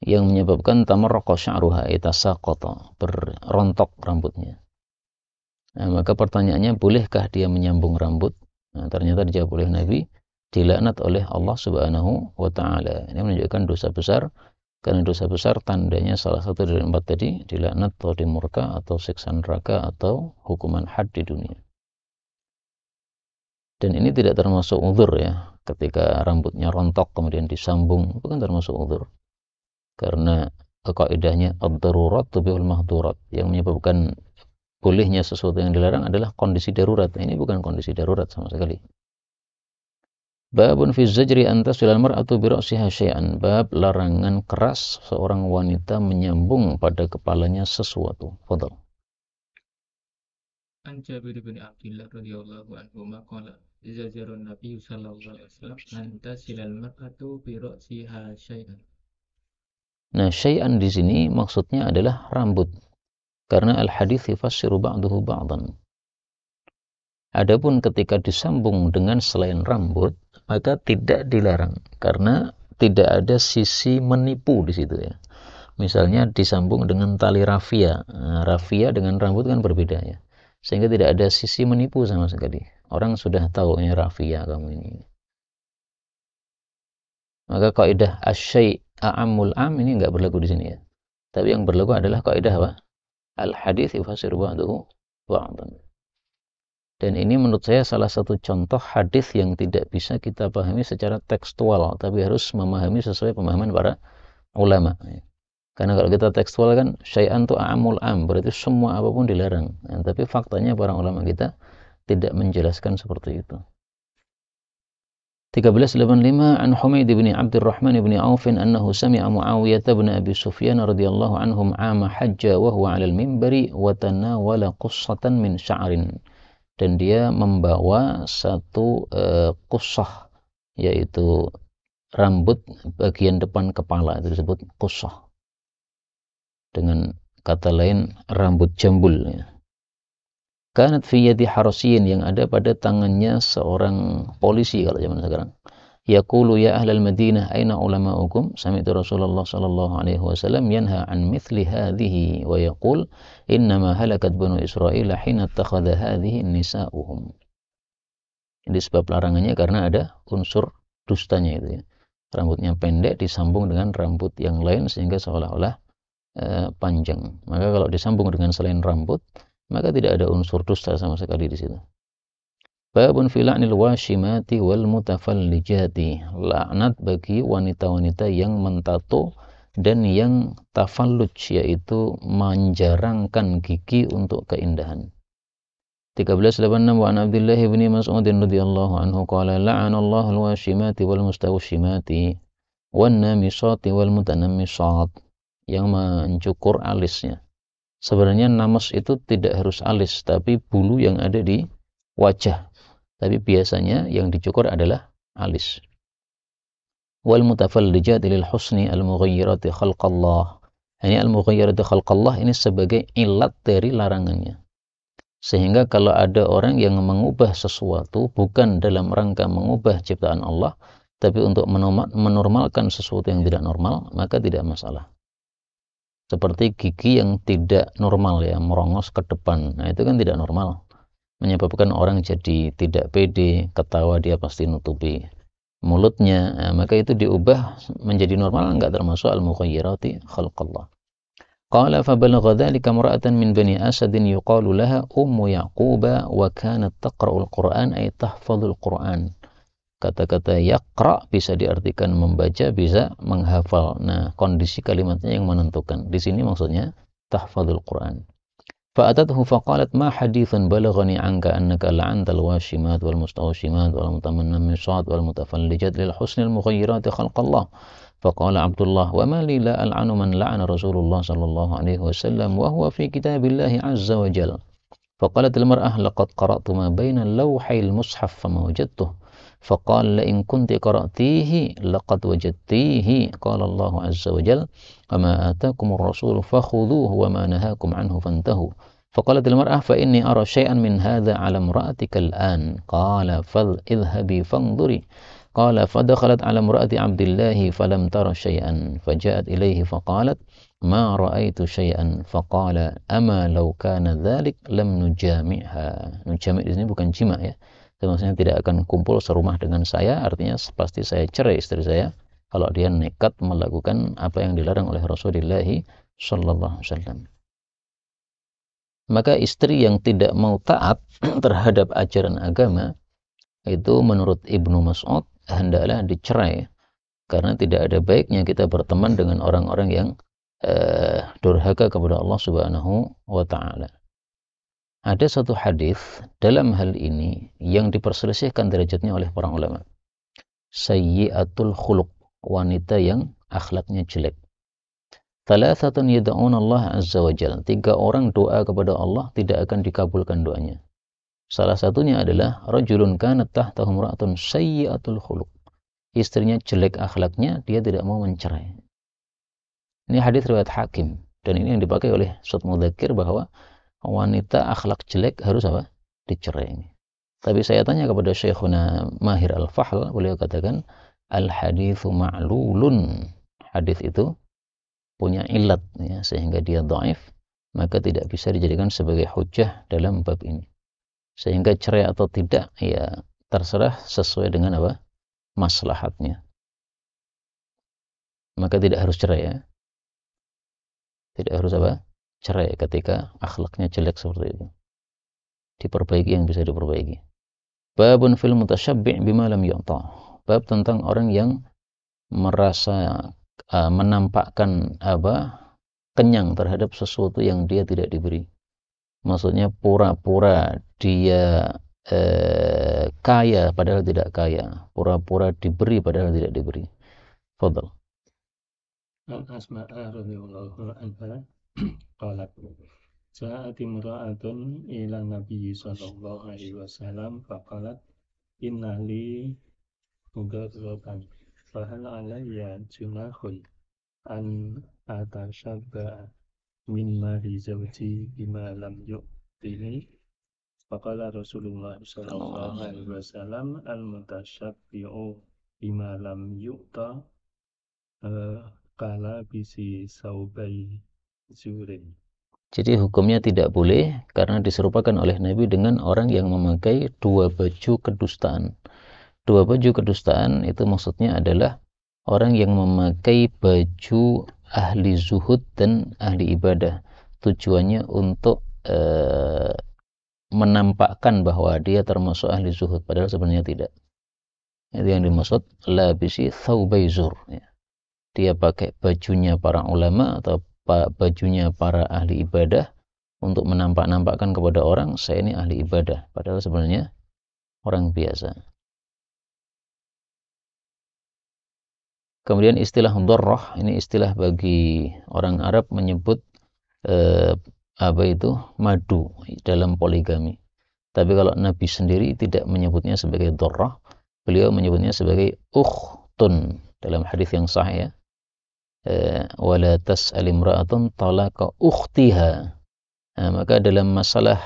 A: yang menyebabkan tamarraqa sya'ruha itasaqata, berontok rambutnya. Nah, maka pertanyaannya, bolehkah dia menyambung rambut? Nah, ternyata dijawab oleh Nabi, dilaknat oleh Allah Subhanahu wa taala. Ini menunjukkan dosa besar, karena dosa besar tandanya salah satu dari 4 tadi, dilaknat atau dimurka atau siksa neraka atau hukuman had di dunia. Dan ini tidak termasuk uzur ya, ketika rambutnya rontok kemudian disambung, itu kan termasuk uzur. Karena kaidahnya ad-darurat tubihul mahdurat, yang menyebabkan bolehnya sesuatu yang dilarang adalah kondisi darurat. Ini bukan kondisi darurat sama sekali. Babun fi zajri an tasilal mar'atu bi ra'siha syai'an. Bab larangan keras seorang wanita menyambung pada kepalanya sesuatu. Fadhal.
E: An Jabir bin Abdullah radhiyallahu anhu maqala zajarun Nabi sallallahu alaihi wasallam an tasilal mar'atu bi ra'siha syai'an.
A: Nah, syai'an di sini maksudnya adalah rambut. Karena al-hadits yufassiru ba'duhu ba'dan. Adapun ketika disambung dengan selain rambut, maka tidak dilarang karena tidak ada sisi menipu di situ ya. Misalnya disambung dengan tali rafia. Nah, rafia dengan rambut kan berbeda ya. Sehingga tidak ada sisi menipu sama sekali. Orang sudah tahu ini rafia kamu ini. Maka kaidah asy-syai' a'ammul 'am ini enggak berlaku di sini ya. Tapi yang berlaku adalah kaidah apa? Al-hadits yufassiru ba'duhu ba'dan. Dan ini menurut saya salah satu contoh hadis yang tidak bisa kita pahami secara tekstual, tapi harus memahami sesuai pemahaman para ulama. Karena kalau kita tekstual kan syai'an tu a'amul am, berarti semua apapun dilarang. Nah, tapi faktanya para ulama kita tidak menjelaskan seperti itu. 1385 an Humaid bin Abdurrahman bin Auf annahu sami'a Muawiyah bin Abi Sufyan radhiyallahu anhum 'ama hajja wa huwa 'ala al-minbari wa tanawala qussatan min sya'rin. Dan dia membawa satu qussah, yaitu rambut bagian depan kepala, itu disebut qussah. Dengan kata lain rambut jambul ya. Kanat fi yadi harasiyin, yang ada pada tangannya seorang polisi kalau zaman sekarang. Yaqulu ya ahlal Madinah aina ulama'ukum? Sami'tu Rasulullah sallallahu alaihi wasallam yanha an mithli hadhihi wa yaqul innama halakat banu Israil hina takhadha hadhihi nisa'uhum. Ini sebab larangannya karena ada unsur dustanya itu ya. Rambutnya pendek disambung dengan rambut yang lain sehingga seolah-olah panjang. Maka kalau disambung dengan selain rambut, maka tidak ada unsur dusta sama sekali di situ. Babun fi la'nil washimati wal mutafallijati. Laknat bagi wanita-wanita yang mentato dan yang tafalluj, yaitu menjarangkan gigi untuk keindahan. 1386 wa an Abdullah bin Mas'ud radhiyallahu anhu qala la'anallahu al-washimati wal mustawshimati wan namisati wal mutanammisat, yang mencukur alisnya. Sebenarnya namas itu tidak harus alis, tapi bulu yang ada di wajah. Tapi biasanya yang dicukur adalah alis. Wal mutafallijati lil husni al mughayyirati khalqallah. Ini al mughayyirati khalqallah ini sebagai ilat dari larangannya. Sehingga kalau ada orang yang mengubah sesuatu bukan dalam rangka mengubah ciptaan Allah, tapi untuk menormalkan sesuatu yang tidak normal, maka tidak masalah. Seperti gigi yang tidak normal ya, merongos ke depan. Nah, itu kan tidak normal. Menyebabkan orang jadi tidak pede, ketawa dia pasti nutupi mulutnya. Nah, maka itu diubah menjadi normal, enggak termasuk al-mughayyirati khalqallah. Qala fa balagha dhalika imra'atan min bani Asadin yuqalu laha ummu Yaquba wa kanat taqra'ul Qur'an ay tahfazul Qur'an. Kata-kata yaqra bisa diartikan membaca, bisa menghafal. Nah, kondisi kalimatnya yang menentukan. Di sini maksudnya tahfazul Qur'an. Fa'atathu faqalat ma hadithan balaghani anka annaka la'anta al-washimat wal mustawshimat wal mutamannamisat wal mutafallijat lil husnil mughayyirat khalqallah. Faqala Abdullah wa ma li la al'anu man la'ana Rasulullah sallallahu alaihi wasallam wa huwa fi kitabillahi azza wa jalla. Faqalat al-mar'ah laqad qara'tu ma baina lawhil mushaf fama wajadtuh فقال لئن كنت قرأتيه لقد وجدتيه قال الله عز وجل وما آتاكم الرسول فخذوه وما نهاكم عنه فانتهوا فقالت المرأة فإني أرى شيئا من هذا على امرأتك الآن قال فاذهبي فانظري قال فدخلت على امرأة عبد الله فلم تر شيئا فجاءت إليه فقالت ما رأيت شيئا فقال أما لو كان ذلك لم نجامعها. Nujami' di sini bukan jima ya, maksudnya tidak akan kumpul serumah dengan saya, artinya pasti saya cerai istri saya kalau dia nekat melakukan apa yang dilarang oleh Rasulullah sallallahu alaihi wasallam. Maka istri yang tidak mau taat terhadap ajaran agama itu menurut Ibnu Mas'ud hendaklah dicerai, karena tidak ada baiknya kita berteman dengan orang-orang yang durhaka kepada Allah Subhanahu wa taala. Ada satu hadis dalam hal ini yang diperselisihkan derajatnya oleh para ulama. Sayyi'atul khuluq, wanita yang akhlaknya jelek. Thalathatun yad'una Allah azza wa jalla. 3 orang doa kepada Allah tidak akan dikabulkan doanya. Salah satunya adalah rajulun kanat tahtahu imra'atun sayyi'atul khuluq. Istrinya jelek akhlaknya, dia tidak mau mencerai. Ini hadis riwayat Hakim, dan ini yang dipakai oleh Ustaz Mudzakir bahwa wanita akhlak jelek harus apa? Dicerai. Tapi saya tanya kepada Syekhuna Mahir Al-Fahl, beliau katakan al-haditsu ma'lulun. Hadis itu punya ilat ya, sehingga dia dhaif, maka tidak bisa dijadikan sebagai hujjah dalam bab ini. Sehingga cerai atau tidak ya terserah sesuai dengan apa? Maslahatnya. Maka tidak harus cerai ya. Tidak harus apa? Cerai ketika akhlaknya jelek seperti itu. Diperbaiki yang bisa diperbaiki. Babun fil mutasyabbi' bima lam yu'ta. Bab tentang orang yang merasa menampakkan kenyang terhadap sesuatu yang dia tidak diberi. Maksudnya pura-pura dia kaya padahal tidak kaya. Pura-pura diberi padahal tidak diberi. Fadhal.
B: An Asma'a radhiyallahu anha qalat ja'at imra'atun ila Nabi sallallahu alaihi wasallam faqalat inna li mudarratan fahal alayya junahun an atashabba min mali zawji bima lam yu'tini faqala Rasulullah sallallahu alaihi wasallam al-mutashabbi'u bima lam yu'ta kala bisi saubai zurin.
A: Jadi hukumnya tidak boleh karena diserupakan oleh Nabi dengan orang yang memakai 2 baju kedustaan. 2 baju kedustaan itu maksudnya adalah orang yang memakai baju ahli zuhud dan ahli ibadah. Tujuannya untuk menampakkan bahwa dia termasuk ahli zuhud padahal sebenarnya tidak. Itu yang dimaksud labisi thawbai zur ya. Dia pakai bajunya para ulama atau bajunya para ahli ibadah untuk menampak-nampakkan kepada orang saya ini ahli ibadah padahal sebenarnya orang biasa. Kemudian istilah dharrah ini istilah bagi orang Arab menyebut madu dalam poligami. Tapi kalau Nabi sendiri tidak menyebutnya sebagai dharrah, beliau menyebutnya sebagai ukhtun dalam hadis yang sahih ya. Wala tas'al imra'atun talaqa ukhtiha. Maka dalam masalah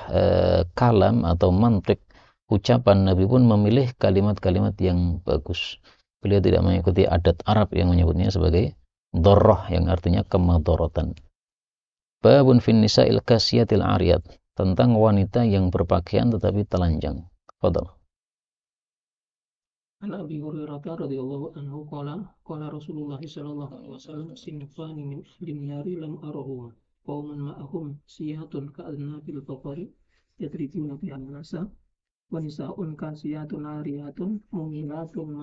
A: kalam atau mantik ucapan Nabi pun memilih kalimat-kalimat yang bagus. Beliau tidak mengikuti adat Arab yang menyebutnya sebagai dharrah yang artinya kemadharatan. Babun fin nisa'il kasiyatil 'ariyat, tentang wanita yang berpakaian tetapi telanjang. Fadhal.
C: An Abi Hurairah radhiyallahu anhu qala Rasulullah sallallahu alaihi wasallam sinfani min ahli nari lam arahuma qauman ma'ahum siyatun ka'adnabil baqari yadribuna bihan nasa wa nisa'un kasiyatun ariyatun mumilatun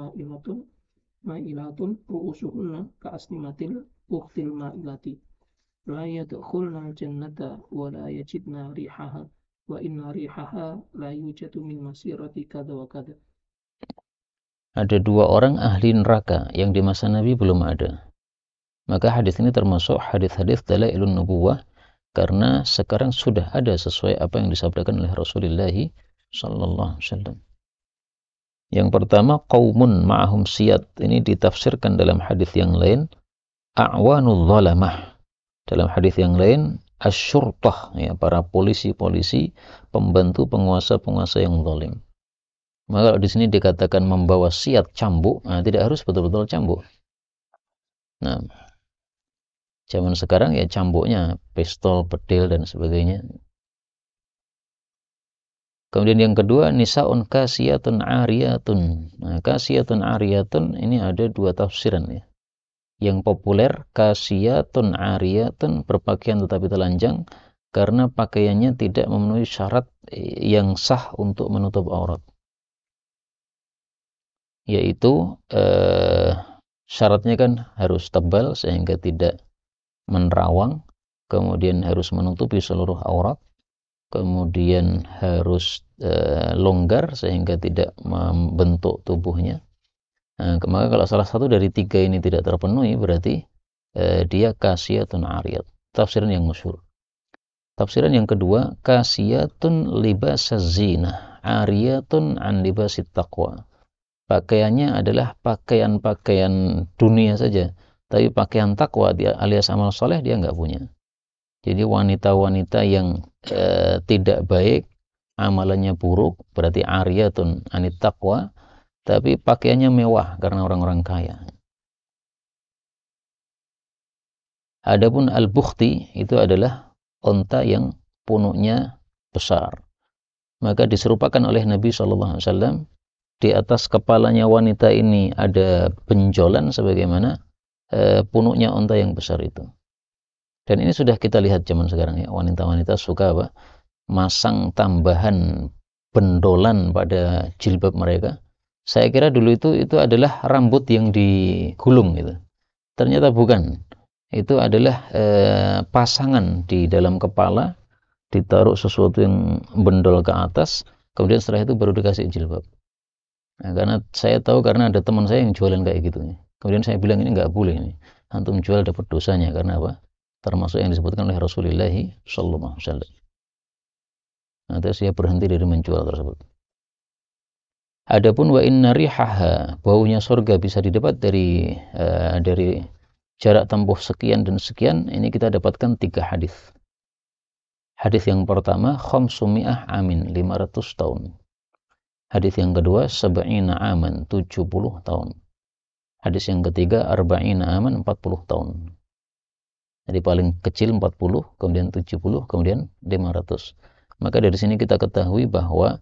C: ma'ilatun ru'usuhunna ka'asnimatil ukhtil ma'ilati la yadkhulna jannata wa la yajidna rihaha wa inna rihaha la yujadu min masirati kada wa kada.
A: Ada 2 orang ahli neraka yang di masa Nabi belum ada. Maka hadis ini termasuk hadis-hadis dalailun nubuwah karena sekarang sudah ada sesuai apa yang disabdakan oleh Rasulullah sallallahu alaihi wasallam. Yang pertama, qaumun ma'ahum siyat. Ini ditafsirkan dalam hadis yang lain, a'wanul zalamah. Dalam hadis yang lain, asyurtah, ya, para polisi-polisi, pembantu penguasa-penguasa yang zalim. Maka kalau di sini dikatakan membawa siat cambuk, nah, tidak harus betul-betul cambuk. Nah, zaman sekarang ya cambuknya pistol, pedil dan sebagainya. Kemudian yang kedua, nisaun kasiyatun ariyatun. Nah, kasiyatun ariyatun ini ada dua tafsiran ya. Yang populer, kasiyatun ariyatun, berpakaian tetapi telanjang karena pakaiannya tidak memenuhi syarat yang sah untuk menutup aurat. Yaitu syaratnya kan harus tebal sehingga tidak menerawang, kemudian harus menutupi seluruh aurat, kemudian harus longgar sehingga tidak membentuk tubuhnya. Nah, maka kalau salah satu dari tiga ini tidak terpenuhi, berarti dia kasiyatun ariyat. Tafsiran yang masyhur. Tafsiran yang kedua, kasiyatun libasaz zinah, ariyatun an libasit taqwa. Pakaiannya adalah pakaian-pakaian dunia saja, tapi pakaian takwa dia alias amal soleh dia nggak punya. Jadi wanita-wanita yang tidak baik, amalannya buruk, berarti ariyatun anit taqwa, tapi pakaiannya mewah karena orang-orang kaya. Adapun al-bukhti itu adalah unta yang punuknya besar. Maka diserupakan oleh Nabi SAW, di atas kepalanya wanita ini ada benjolan sebagaimana punuknya unta yang besar itu. Dan ini sudah kita lihat zaman sekarang ya, wanita-wanita suka apa? Masang tambahan bendolan pada jilbab mereka. Saya kira dulu itu adalah rambut yang digulung gitu. Ternyata bukan. Itu adalah pasangan di dalam kepala, ditaruh sesuatu yang bendol ke atas, kemudian setelah itu baru dikasih jilbab. Nah, karena saya tahu karena ada teman saya yang jualan kayak gitu. Kemudian saya bilang ini nggak boleh ini. Antum jual dapat dosanya karena apa? Termasuk yang disebutkan oleh Rasulullah sallallahu alaihi wasallam. Nah, terus dia berhenti dari menjual tersebut. Adapun wa inna rihaha, baunya surga bisa didapat dari jarak tempuh sekian dan sekian, ini kita dapatkan 3 hadis. Hadis yang pertama, khamsumi'ah amin, 500 tahun. Hadis yang kedua, sab'ina aman, 70 tahun. Hadis yang ketiga, arba'ina aman, 40 tahun. Jadi paling kecil 40, kemudian 70, kemudian 500. Maka dari sini kita ketahui bahwa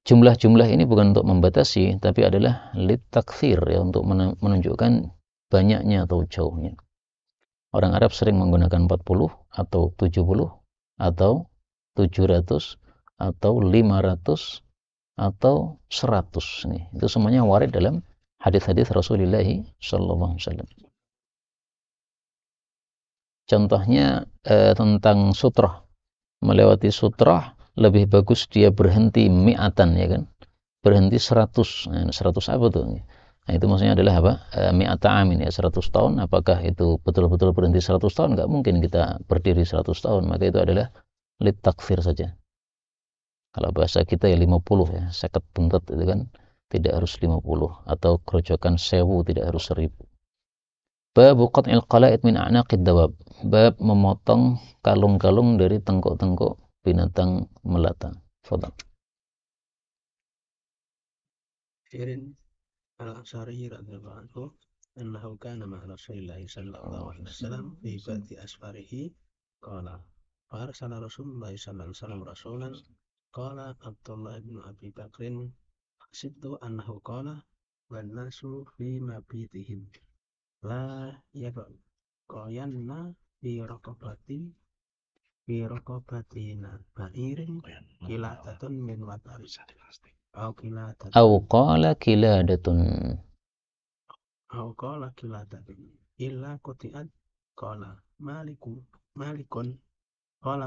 A: jumlah-jumlah ini bukan untuk membatasi, tapi adalah litakthir, ya, untuk menunjukkan banyaknya atau jauhnya. Orang Arab sering menggunakan 40 atau 70 atau 700 atau 500 atau 100 nih. Itu semuanya warid dalam hadis-hadis Rasulullah sallallahu alaihi wasallam. Contohnya tentang sutrah. Melewati sutrah lebih bagus dia berhenti mi'atan, ya kan? Berhenti 100. Nah, 100 apa tuh? Nah, itu maksudnya adalah apa? Mi'ata amin, ya, 100 tahun. Apakah itu betul-betul berhenti 100 tahun? Enggak mungkin kita berdiri 100 tahun. Maka itu adalah litakfir saja. Kalau bahasa kita ya 50 ya, 50 buntet itu kan tidak harus 50, atau kerocokan 1000 tidak harus 1000. Bab qat'il qala'id min a'naqid dawab. Bab memotong kalung-kalung dari tengkuk-tengkuk binatang melata. Fadhal.
D: Irin al-Ansari radhiyallahu anhu annahu kana ma'a Rasulillah sallallahu alaihi wasallam fi ba'di asfarihi qala farsala Rasulullah sallallahu alaihi wasallam rasulan qala Abdullah bin Abi Bakrin hasibtu annahu qala wan nasu fi mabitihim la yabqayanna fi raqabatina ba'irin kilatatun min watari
A: Au qala kiladatun.
D: Illa quti'at qala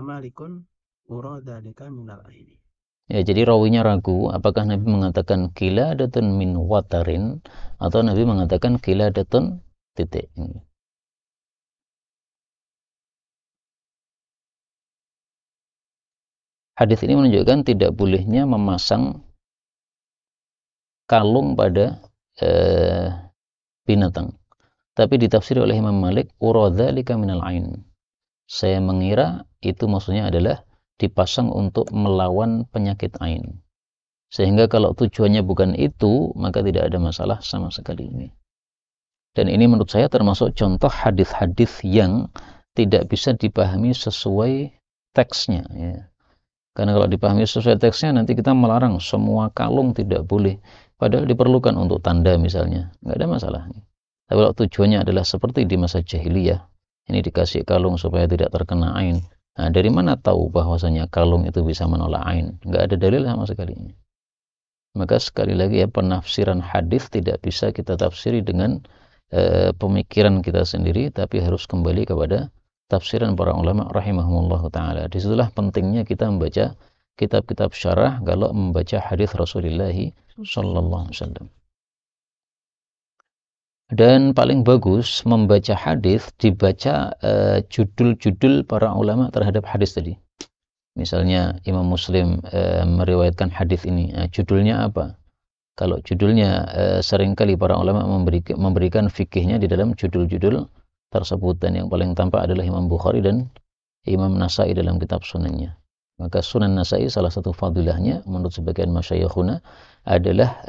D: malikun urada lika minal aini.
A: Ya, jadi rawinya ragu apakah Nabi mengatakan kiladatun min watarin atau Nabi mengatakan kiladatun titik. Hadis ini menunjukkan tidak bolehnya memasang kalung pada binatang. Tapi ditafsir oleh Imam Malik, uradzalika minal ain. Saya mengira itu maksudnya adalah dipasang untuk melawan penyakit ain. Sehingga kalau tujuannya bukan itu, maka tidak ada masalah sama sekali ini. Dan ini menurut saya termasuk contoh hadis-hadis yang tidak bisa dipahami sesuai teksnya. Ya. Karena kalau dipahami sesuai teksnya, nanti kita melarang semua kalung tidak boleh. Padahal diperlukan untuk tanda misalnya. Nggak ada masalah. Tapi kalau tujuannya adalah seperti di masa jahiliyah, ini dikasih kalung supaya tidak terkena ain. Nah, dari mana tahu bahwasanya kalung itu bisa menolak ain? Nggak ada dalil sama sekali. Maka sekali lagi ya, penafsiran hadis tidak bisa kita tafsiri dengan pemikiran kita sendiri, tapi harus kembali kepada tafsiran para ulama rahimahumullah ta'ala. Disitulah pentingnya kita membaca kitab-kitab syarah kalau membaca hadis Rasulullah sallallahu alaihi wasallam. Dan paling bagus membaca hadis dibaca judul-judul para ulama terhadap hadis tadi. Misalnya Imam Muslim meriwayatkan hadis ini, judulnya apa? Kalau judulnya seringkali para ulama memberikan fikihnya di dalam judul-judul tersebut, dan yang paling tampak adalah Imam Bukhari dan Imam Nasai dalam kitab sunannya. Maka Sunan Nasai salah satu fadilahnya menurut sebagian masyayikhuna adalah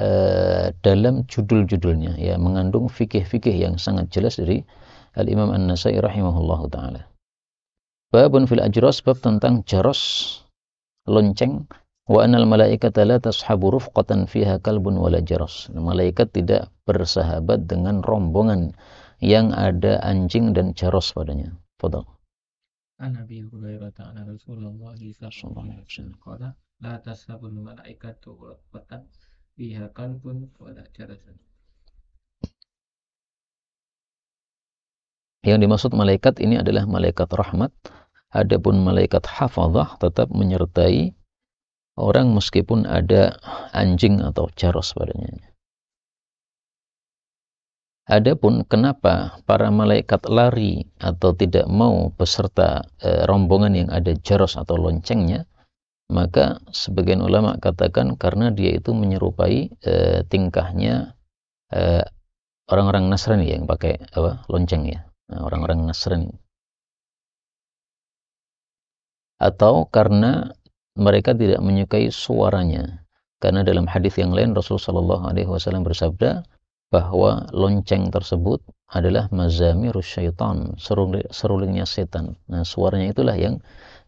A: dalam judul-judulnya ya mengandung fikih-fikih yang sangat jelas dari Al-Imam An-Nasai rahimahullahu taala. Babun fil ajras, bab tentang jaros, lonceng. Wa anal malaikata la tashabu rufqatan fiha kalbun wala jaras. Malaikat tidak bersahabat dengan rombongan yang ada anjing dan jaros padanya. Fadal.
E: An Abi Hurairah ta'ala Rasulullah sallallahu alaihi wasallam qala la tashabul malaikatu rufqatan fiha kalbun wala jaras.
A: Yang dimaksud malaikat ini adalah malaikat rahmat. Adapun malaikat hafazah tetap menyertai orang meskipun ada anjing atau jaros padanya. Adapun kenapa para malaikat lari atau tidak mau beserta rombongan yang ada jaros atau loncengnya, maka sebagian ulama katakan karena dia itu menyerupai tingkahnya orang-orang Nasrani yang pakai lonceng ya, orang-orang Nasrani. Atau karena mereka tidak menyukai suaranya, karena dalam hadis yang lain Rasulullah SAW bersabda bahwa lonceng tersebut adalah mazamirus syaitan, serulingnya setan. Nah, suaranya itulah yang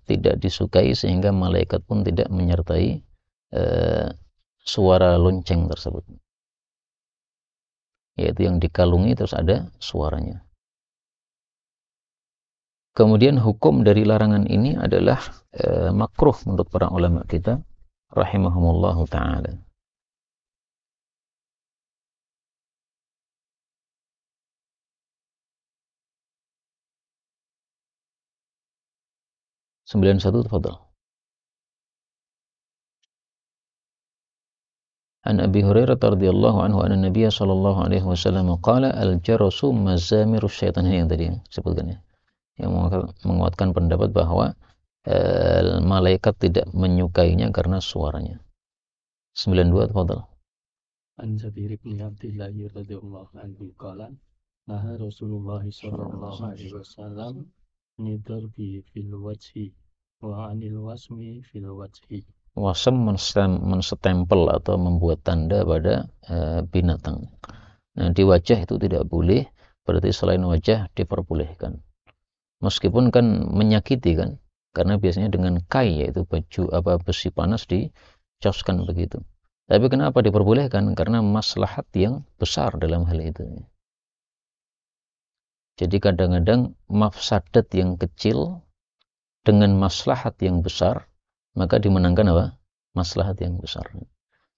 A: tidak disukai sehingga malaikat pun tidak menyertai suara lonceng tersebut, yaitu yang dikalungi terus ada suaranya. Kemudian hukum dari larangan ini adalah makruh menurut para ulama kita rahimahumullahu ta'ala. Sembilan satu, tafadhal. An Abi Hurairah radhiyallahu anhu anna Nabiy sallallahu alaihi wasallam qala al-jarasu mazamirus syaitan. Ini yang tadi disebutkan ya. Yang menguatkan pendapat bahwa malaikat tidak menyukainya karena suaranya. 92, tafadhal.
B: An Jabir bin Abdullah radhiyallahu anhu qala naha Rasulullah sallallahu alaihi wasallam nidarbi fil wajhi wa anil wasmi fil wajhi.
A: Wasam menstempel atau membuat tanda pada binatang. Nah, di wajah itu tidak boleh, berarti selain wajah diperbolehkan. Meskipun kan menyakiti kan, karena biasanya dengan kai, yaitu baju besi panas dicoskan begitu. Tapi kenapa diperbolehkan? Karena maslahat yang besar dalam hal itu. Jadi kadang-kadang mafsadat yang kecil dengan maslahat yang besar, maka dimenangkan maslahat yang besar.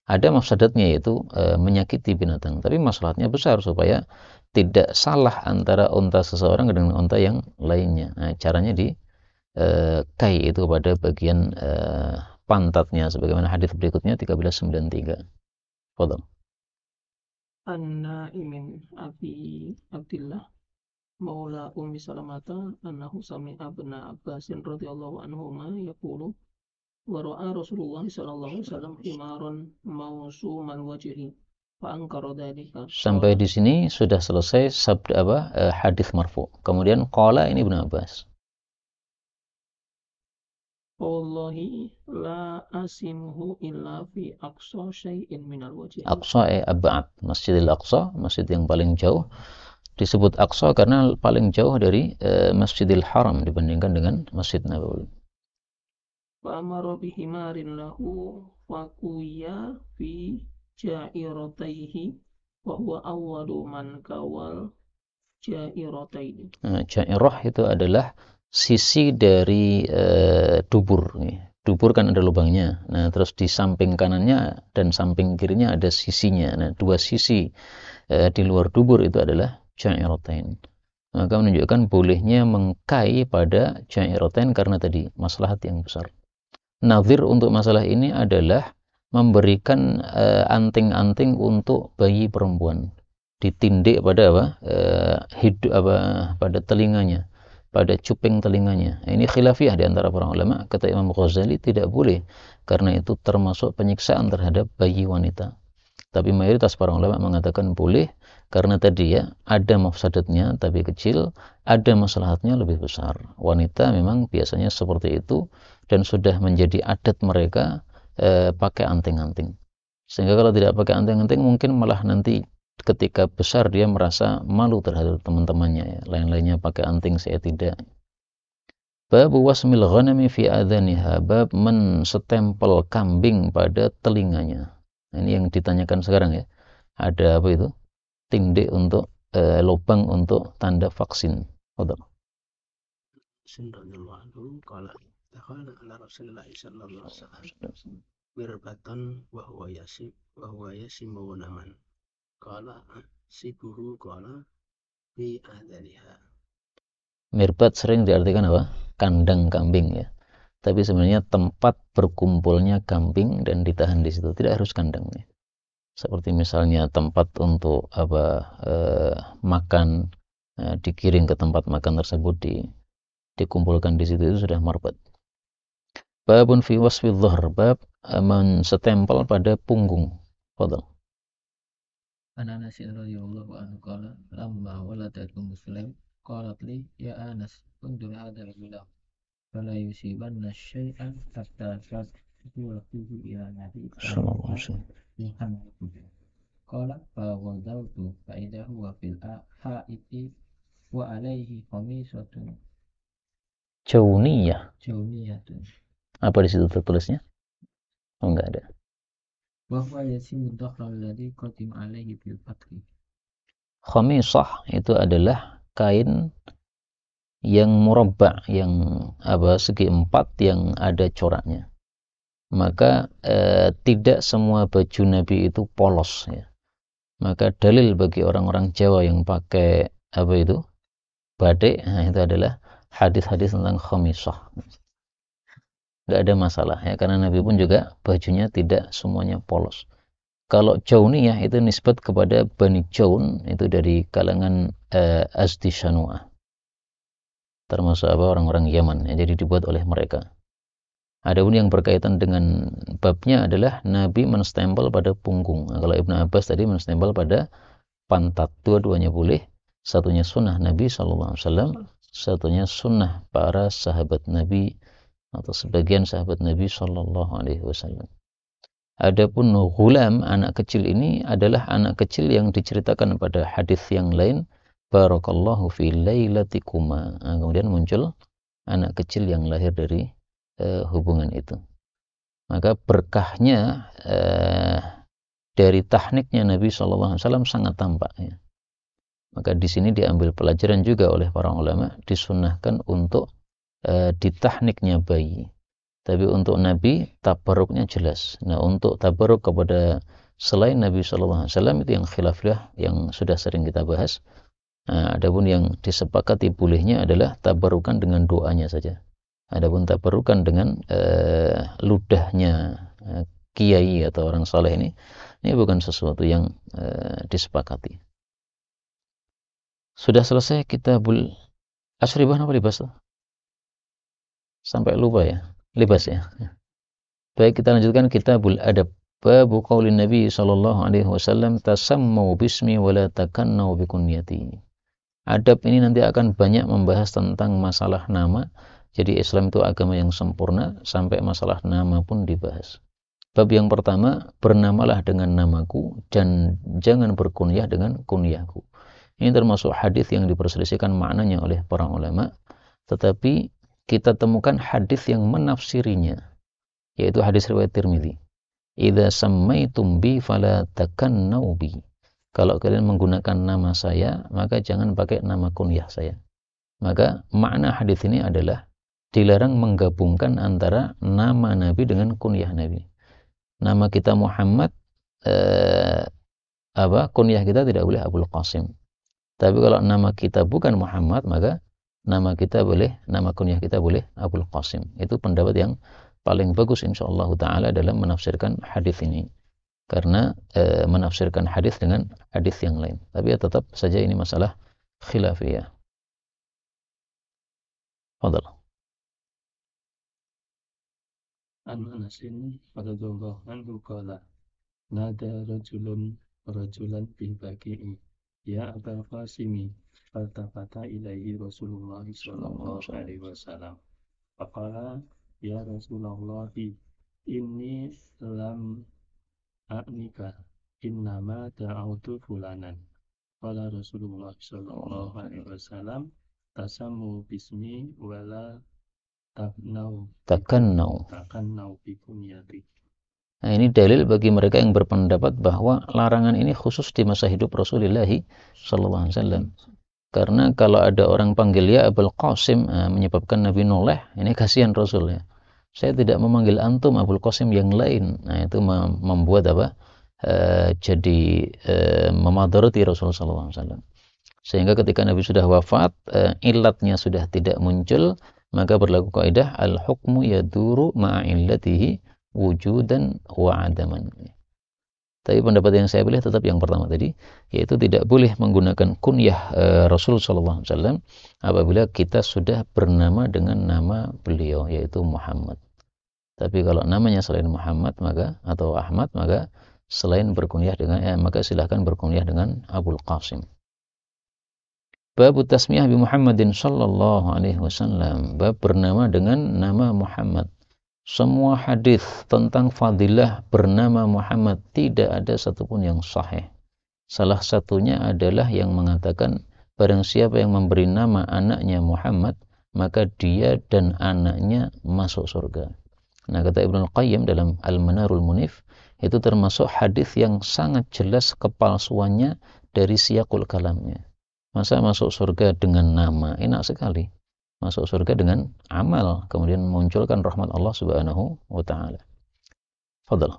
A: Ada mafsadatnya yaitu menyakiti binatang, tapi maslahatnya besar supaya tidak salah antara unta seseorang dengan unta yang lainnya. Nah, caranya di kai itu pada bagian pantatnya, sebagaimana hadis berikutnya 1393. Fadhal.
C: An-Na'imin Abi Abdillah Maula Ummi Salamata annahu sami'a ibn Abbasin radhiyallahu anhuma yaqulu ورأى رسول الله صلى الله عليه وسلم حمارا موسوم الوجه فأنكر ذلك.
A: Sampai di sini sudah selesai sabda hadis marfu. Kemudian qala ini Ibnu Abbas.
C: Wallahi la asimuhu illa fi aqsa syai'in minal wajhi.
A: Aqsa ab'ad, Masjidil Aqsa, masjid yang paling jauh. Disebut Aqsa karena paling jauh dari Masjidil Haram dibandingkan dengan Masjid Nabawi.
C: Fa'amara bihimarin lahu fakuya fi jairataihi wa huwa awwalu man kawal jairataini.
A: Jairah itu adalah sisi dari dubur. Dubur kan ada lubangnya. Nah, terus di samping kanannya dan samping kirinya ada sisinya. Nah, dua sisi di luar dubur itu adalah jairatain. Maka menunjukkan bolehnya mengkai pada jairatain karena tadi maslahat yang besar. Nazir untuk masalah ini adalah memberikan anting-anting untuk bayi perempuan, ditindik pada pada telinganya, pada cuping telinganya. Ini khilafiyah di antara para ulama. Kata Imam Ghazali tidak boleh karena itu termasuk penyiksaan terhadap bayi wanita. Tapi mayoritas para ulama mengatakan boleh karena tadi ya ada mafsadatnya tapi kecil, ada maslahatnya lebih besar. Wanita memang biasanya seperti itu dan sudah menjadi adat mereka pakai anting-anting. Sehingga kalau tidak pakai anting-anting mungkin malah nanti ketika besar dia merasa malu terhadap teman-temannya ya. Lain-lainnya pakai anting, saya tidak. Bab wasmil ghanami fi adhaniha, bab menstempel kambing pada telinganya. Nah, ini yang ditanyakan sekarang ya. Ada apa itu? Tindik untuk lubang untuk tanda vaksin.
D: Qala dakhala ala Rasulillah sallallahu alaihi wasallam mirbatan wa huwa yasim ghanaman. Qala sibuhu qala fi adhaniha.
A: Mirbat sering diartikan apa? Kandang kambing ya. Tapi sebenarnya tempat berkumpulnya kambing dan ditahan di situ, tidak harus kandang ya. Seperti misalnya tempat untuk makan, dikiring ke tempat makan tersebut, dikumpulkan di situ, itu sudah marbat. Babun fi wasfi dhahr, bab menstempel pada punggung. Fadhal.
E: An Anas radhiyallahu anhu qala lamma waladat Muslim qalat li ya Anas undur hadzal gulam fala yusibanna syai'an hatta tadkhulu ila nabi sallallahu alaihi wasallam. Qala fa wadawtu fa idza huwa fil haiti wa alaihi khamisatun jawniyatun.
A: Apa di situ tertulisnya? Oh, enggak ada.
E: Wa huwa yasimu dhakhra alladhi qadim alaihi bil fathi.
A: Khamisah itu adalah kain yang murabba, yang segi empat yang ada coraknya. Maka tidak semua baju Nabi itu polos ya. Maka dalil bagi orang-orang Jawa yang pakai batik, nah itu adalah hadis-hadis tentang khamisah. Enggak ada masalah ya, karena Nabi pun juga bajunya tidak semuanya polos. Kalau Jauniyah itu nisbat kepada Bani Jaun, itu dari kalangan Azdi Shanu'ah, termasuk orang-orang Yaman ya, jadi dibuat oleh mereka. Adapun yang berkaitan dengan babnya adalah Nabi menstempel pada punggung. Nah, kalau Ibnu Abbas tadi menstempel pada pantat, dua-duanya boleh. Satunya sunnah Nabi SAW, satunya sunnah para sahabat Nabi atau sebagian sahabat Nabi SAW. Adapun ghulam, anak kecil ini adalah anak kecil yang diceritakan pada hadis yang lain, barakallahu fi lailatikuma. Nah, kemudian muncul anak kecil yang lahir dari hubungan itu. Maka berkahnya dari tekniknya Nabi SAW sangat tampak ya. Maka di sini diambil pelajaran juga oleh para ulama, disunnahkan untuk di tekniknya bayi. Tapi untuk Nabi tabarruknya jelas. Nah, untuk tabarruk kepada selain Nabi SAW itu yang khilafiyah yang sudah sering kita bahas. Nah, adapun yang disepakati bolehnya adalah tabarrukan dengan doanya saja. Adapun tabarrukan dengan ludahnya kiai atau orang saleh ini bukan sesuatu yang disepakati. Sudah selesai kitabul asyribah apa libas tuh? Sampai lupa ya. Libas ya. Baik, kita lanjutkan kitabul adab. Babu qaulin Nabi sallallahu alaihi wasallam tasammu bismi wa la takannu bi kunyati. Adab ini nanti akan banyak membahas tentang masalah nama. Jadi Islam itu agama yang sempurna sampai masalah nama pun dibahas. Bab yang pertama, bernamalah dengan namaku dan jangan berkunyah dengan kunyahku. Ini termasuk hadis yang diperselisihkan maknanya oleh para ulama, tetapi kita temukan hadis yang menafsirinya, yaitu hadis riwayat Tirmidzi. Idza sammaitum bi fala takannau bi. Kalau kalian menggunakan nama saya, maka jangan pakai nama kunyah saya. Maka makna hadis ini adalah dilarang menggabungkan antara nama Nabi dengan kunyah Nabi. Nama kita Muhammad, kunyah kita tidak boleh Abul Qasim. Tapi kalau nama kita bukan Muhammad, maka nama kita boleh, nama kunyah kita boleh Abul Qasim. Itu pendapat yang paling bagus insyaallah taala dalam menafsirkan hadis ini. Karena menafsirkan hadis dengan hadis yang lain. Tapi ya tetap saja ini masalah khilafiyah. Fadhal.
B: An Anasin radhiyallahu anhu qala nada rajulan bil baqi'i ya Abul Qasimi faltafata ilaihi Rasulullah sallallahu alaihi wasallam faqala ya Rasulullah inni lam a'nika innama da'autu fulanan qala Rasulullah sallallahu alaihi wasallam tasammu bismi wala takannau bikunyati.
A: Nah, ini dalil bagi mereka yang berpendapat bahwa larangan ini khusus di masa hidup Rasulullah sallallahu alaihi wasallam. Karena kalau ada orang panggil ya Abul Qasim menyebabkan Nabi noleh, ini kasihan Rasul ya. Saya tidak memanggil antum Abul Qasim yang lain. Nah, itu membuat jadi memadarati Rasulullah sallallahu alaihi wasallam. Sehingga ketika Nabi sudah wafat, ilatnya sudah tidak muncul, maka berlaku kaidah al-hukmu yaduru ma'a illatihi wujudan wa adaman. Tapi pendapat yang saya pilih tetap yang pertama tadi, yaitu tidak boleh menggunakan kunyah Rasul sallallahu alaihi wasallam apabila kita sudah bernama dengan nama beliau yaitu Muhammad. Tapi kalau namanya selain Muhammad atau Ahmad, maka selain berkunyah dengan maka silahkan berkunyah dengan Abul Qasim. Bab tasmiyah bi Muhammadin sallallahu alaihi wasallam. Bab bernama dengan nama Muhammad. Semua hadis tentang fadilah bernama Muhammad tidak ada satupun yang sahih. Salah satunya adalah yang mengatakan barang siapa yang memberi nama anaknya Muhammad, maka dia dan anaknya masuk surga. Nah, kata Ibnu Al-Qayyim dalam Al-Manarul Munif, itu termasuk hadis yang sangat jelas kepalsuannya dari siyaqul kalamnya. Masa masuk surga dengan nama? Enak sekali. Masuk surga dengan amal, kemudian munculkan rahmat Allah Subhanahu wa taala. Fadhal.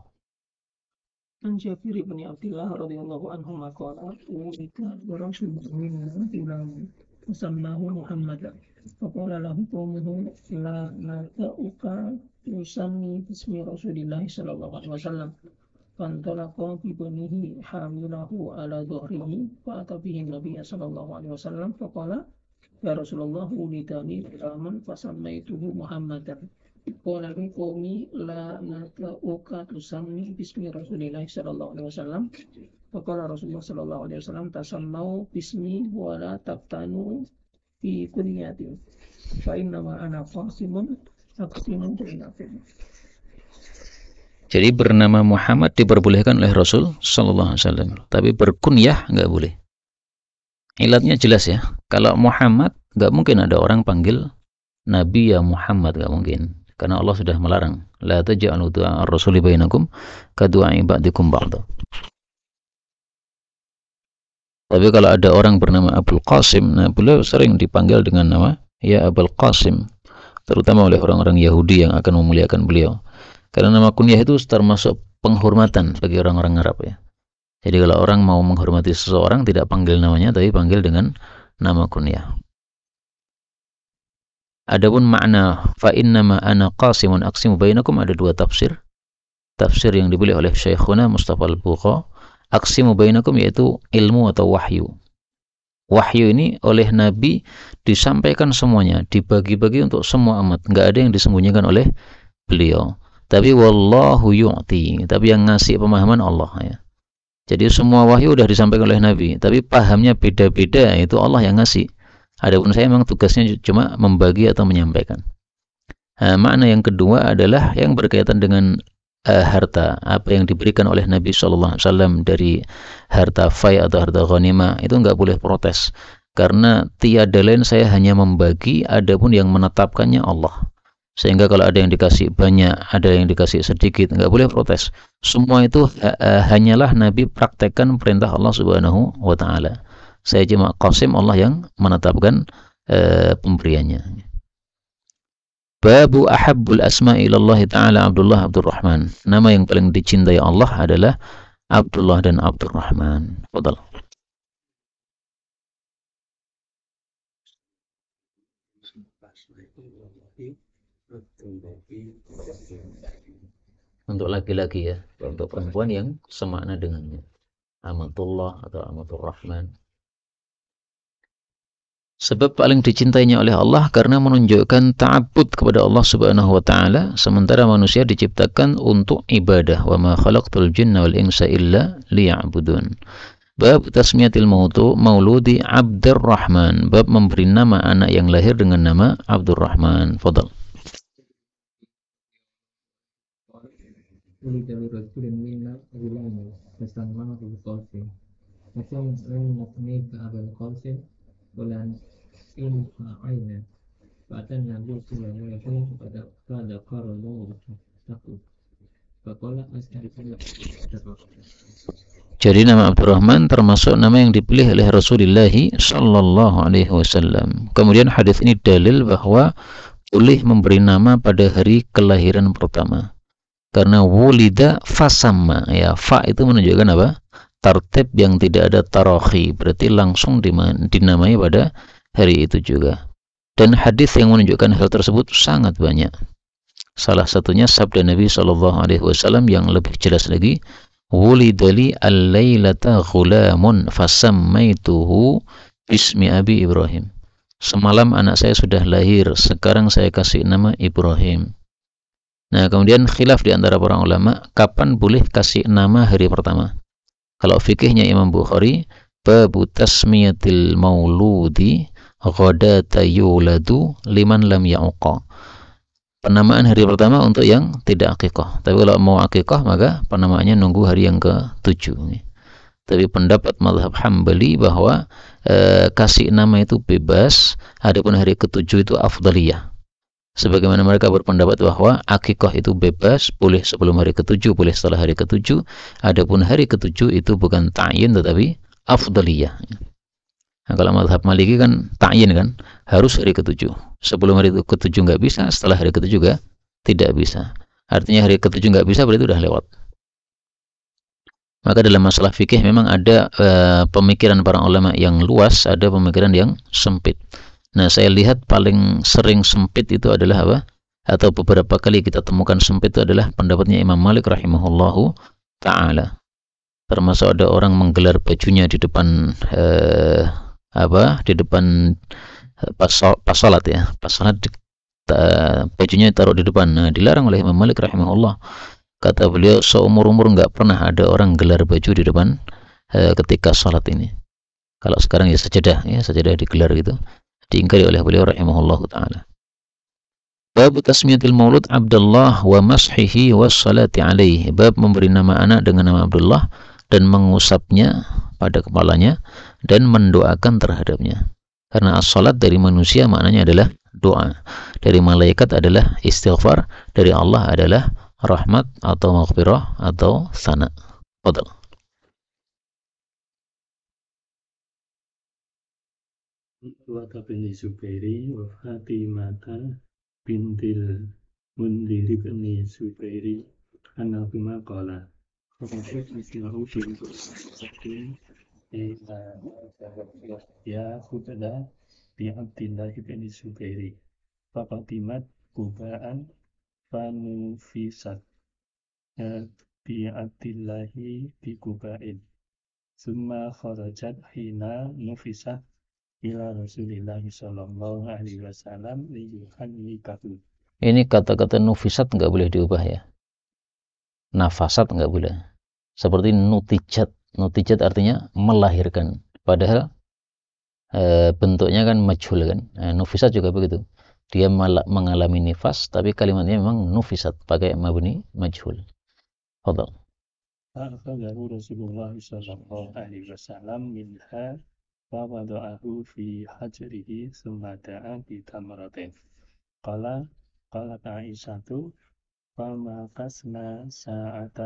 C: An Jabir bin Abdullah radhiyallahu anhu qala ulika rasulun ulam musammahu Muhammad faqala lahu qawmuhu la nata'uka yusammi bismi Rasulillah sallallahu alaihi wasallam fantalaqa bibanihi hamilahu ala dhuhrihi fa'ata bihi Nabi sallallahu alaihi wasallam faqala ya Rasulullah ulidani gulaman fasammaituhu Muhammadan qala li qaumi la nata'uka tusammi bismi Rasulillah sallallahu alaihi wasallam faqala Rasulullah sallallahu alaihi wasallam tasammau bismi wa la taftanu fi kunyati fa innama ana qasimun aqsimu bainakum.
A: Jadi bernama Muhammad diperbolehkan oleh Rasul sallallahu alaihi wasallam, tapi berkunyah enggak boleh. Ilatnya jelas ya. Kalau Muhammad enggak mungkin ada orang panggil Nabi ya Muhammad, enggak mungkin. Karena Allah sudah melarang, la taj'alu du'a ar-rasuli bainakum ka du'a'i ba'dikum ba'da. Tapi kalau ada orang bernama Abul Qasim, nah beliau sering dipanggil dengan nama ya Abul Qasim, terutama oleh orang-orang Yahudi yang akan memuliakan beliau. Karena nama kunyah itu termasuk penghormatan bagi orang-orang Arab ya. Jadi kalau orang mau menghormati seseorang tidak panggil namanya tapi panggil dengan nama kunyah. Adapun makna fa innama ana qasimun aqsimu bainakum ada dua tafsir. Tafsir yang dipilih oleh Syekhuna Mustafa Al-Bukha, aqsimu bainakum yaitu ilmu atau wahyu. Wahyu ini oleh Nabi disampaikan semuanya, dibagi-bagi untuk semua umat, enggak ada yang disembunyikan oleh beliau. Tapi wallahu yu'ti, tapi yang ngasih pemahaman Allah ya. Jadi semua wahyu sudah disampaikan oleh Nabi, tapi pahamnya beda-beda, itu Allah yang ngasih. Adapun saya memang tugasnya cuma membagi atau menyampaikan. Makna yang kedua adalah yang berkaitan dengan harta, apa yang diberikan oleh Nabi SAW dari harta fai atau harta ghanimah, itu nggak boleh protes. Karena tiada lain, saya hanya membagi, adapun yang menetapkannya Allah. Sehingga kalau ada yang dikasih banyak, ada yang dikasih sedikit, nggak boleh protes. Semua itu hanyalah Nabi praktekkan perintah Allah Subhanahu wa Ta'ala. Saya cuma qasim, Allah yang menetapkan pemberiannya. Babu ahabbul asma'i ilallahi ta'ala Abdullah Abdurrahman. Nama yang paling dicintai Allah adalah Abdullah dan Abdurrahman. Fadal. Untuk laki-laki ya, untuk perempuan yang semakna dengannya. Amatullah atau Amaturrahman. Sebab paling dicintainya oleh Allah karena menunjukkan ta'abbud kepada Allah Subhanahu wa Ta'ala, sementara manusia diciptakan untuk ibadah. Wa ma khalaqtul jinna wal insa illa liya'budun. Bab tasmiyatil mauludi Abdurrahman, bab memberi nama anak yang lahir dengan nama Abdurrahman. Fadal.
E: Bulan ini aina pada Nabi Sallallahu pada qarulu takut faqala as'aluka.
A: Jadi nama Abdurrahman termasuk nama yang dipilih oleh Rasulullah sallallahu alaihi wasallam. Kemudian hadis ini dalil bahwa boleh memberi nama pada hari kelahiran pertama. Karena wulida fasamma, ya, fa itu menunjukkan apa? Tartib yang tidak ada tarakhi, berarti langsung dinamai pada hari itu juga. Dan hadis yang menunjukkan hal tersebut sangat banyak. Salah satunya sabda Nabi SAW yang lebih jelas lagi, wulidali al-lailata ghulamun fasammaituhu bismi abi Ibrahim. Semalam anak saya sudah lahir, sekarang saya kasih nama Ibrahim. Nah, kemudian khilaf di antara para ulama, kapan boleh kasih nama hari pertama? Kalau fikihnya Imam Bukhari, babu tasmiyatil mauludi ghadata yuladu liman lam ya'uqa. Penamaan hari pertama untuk yang tidak akikah. Tapi kalau mau akikah, maka penamaannya nunggu hari yang ke-7. Tapi pendapat mazhab Hambali bahwa kasih nama itu bebas, adapun hari ke-7 itu afdaliyah. Sebagaimana mereka berpendapat bahwa akikah itu bebas, boleh sebelum hari ke-7, boleh setelah hari ke-7. Adapun hari ke-7 itu bukan ta'yin tetapi afdaliyah. Nah, kalau mazhab Maliki kan ta'yin kan, harus hari ke-7. Sebelum hari ke-7 nggak bisa, setelah hari ke-7 juga tidak bisa. Artinya hari ke-7 nggak bisa, berarti sudah lewat. Maka dalam masalah fikih memang ada pemikiran para ulama yang luas, ada pemikiran yang sempit. Nah, saya lihat paling sering sempit itu adalah apa? Atau beberapa kali kita temukan sempit itu adalah pendapatnya Imam Malik rahimahullahu ta'ala. Termasuk ada orang menggelar bajunya di depan di depan pas salat ya. Pas salat bajunya taruh di depan. Nah, dilarang oleh Imam Malik rahimahullah. Kata beliau, seumur-umur nggak pernah ada orang gelar baju di depan ketika salat ini. Kalau sekarang ya sajadah digelar gitu. Diingkari oleh beliau rahimahullahu ta'ala. Bab tasmiyatil maulud Abdullah wa mashihi wassalati alaihi. Bab memberi nama anak dengan nama Abdullah dan mengusapnya pada kepalanya dan mendoakan terhadapnya. Karena as-salat dari manusia maknanya adalah doa. Dari malaikat adalah istighfar, dari Allah adalah rahmat atau maghfirah atau sana. Fadal.
B: Wata bin Zubairi wa Fatimata bintil Mundiri bin Zubairi anakuma qala Fakir islahu bintu Sakin ya khutbah bi Abdillah bin Zubairi Fatimat kubaan fanufisat bi Abdillahi bi kubain summa kharajat hina nufisat ila Rasulillah sallallahu alaihi wasallam liyuhannikahu.
A: Ini kata-kata nufisat nggak boleh diubah ya. nafasat enggak boleh. Seperti nutijat. Nutijat artinya melahirkan. Padahal bentuknya kan majhul kan. Nufisat juga begitu. Dia mengalami nifas, tapi kalimatnya memang nufisat, pakai mabni majhul. Fadal.
B: فأخذه رسول الله صلى الله عليه وسلم منها فوضعه في حجره ثم دعا بتمرة قالت عائشة فمكثنا ساعة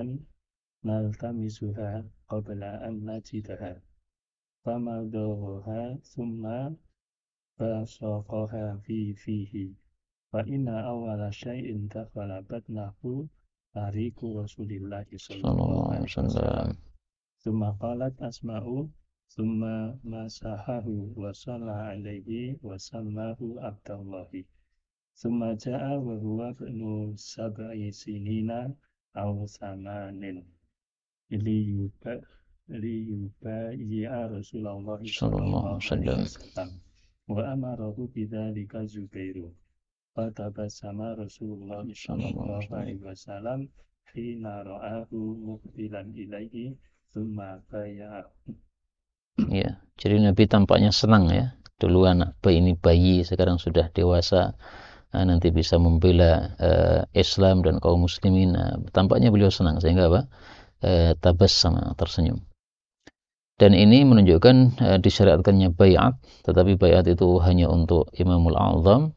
B: نلتمسها قبل أن نجدها فمضغها ثم بصقها في فيه فإن أول شيء دخل بطنه طريق رسول الله صلى الله عليه وسلم ثم قالت أسماء ثم مسحه وصلى عليه وسماه عبد الله ثم جاء وهو ابن 7 سنين أو 8 ليبايع رسول الله صلى الله عليه وسلم وأمره بذلك زبير فتبسم رسول الله صلى الله عليه وسلم حين رآه مقبلا إليه ثم بايعه.
A: Ya, jadi Nabi tampaknya senang ya. Dulu anak ini bayi, sekarang sudah dewasa, nanti bisa membela Islam dan kaum muslimin. Tampaknya beliau senang sehingga apa? Tabassama, tersenyum. Dan ini menunjukkan disyariatkannya bai'at, tetapi bai'at itu hanya untuk Imamul A'zam.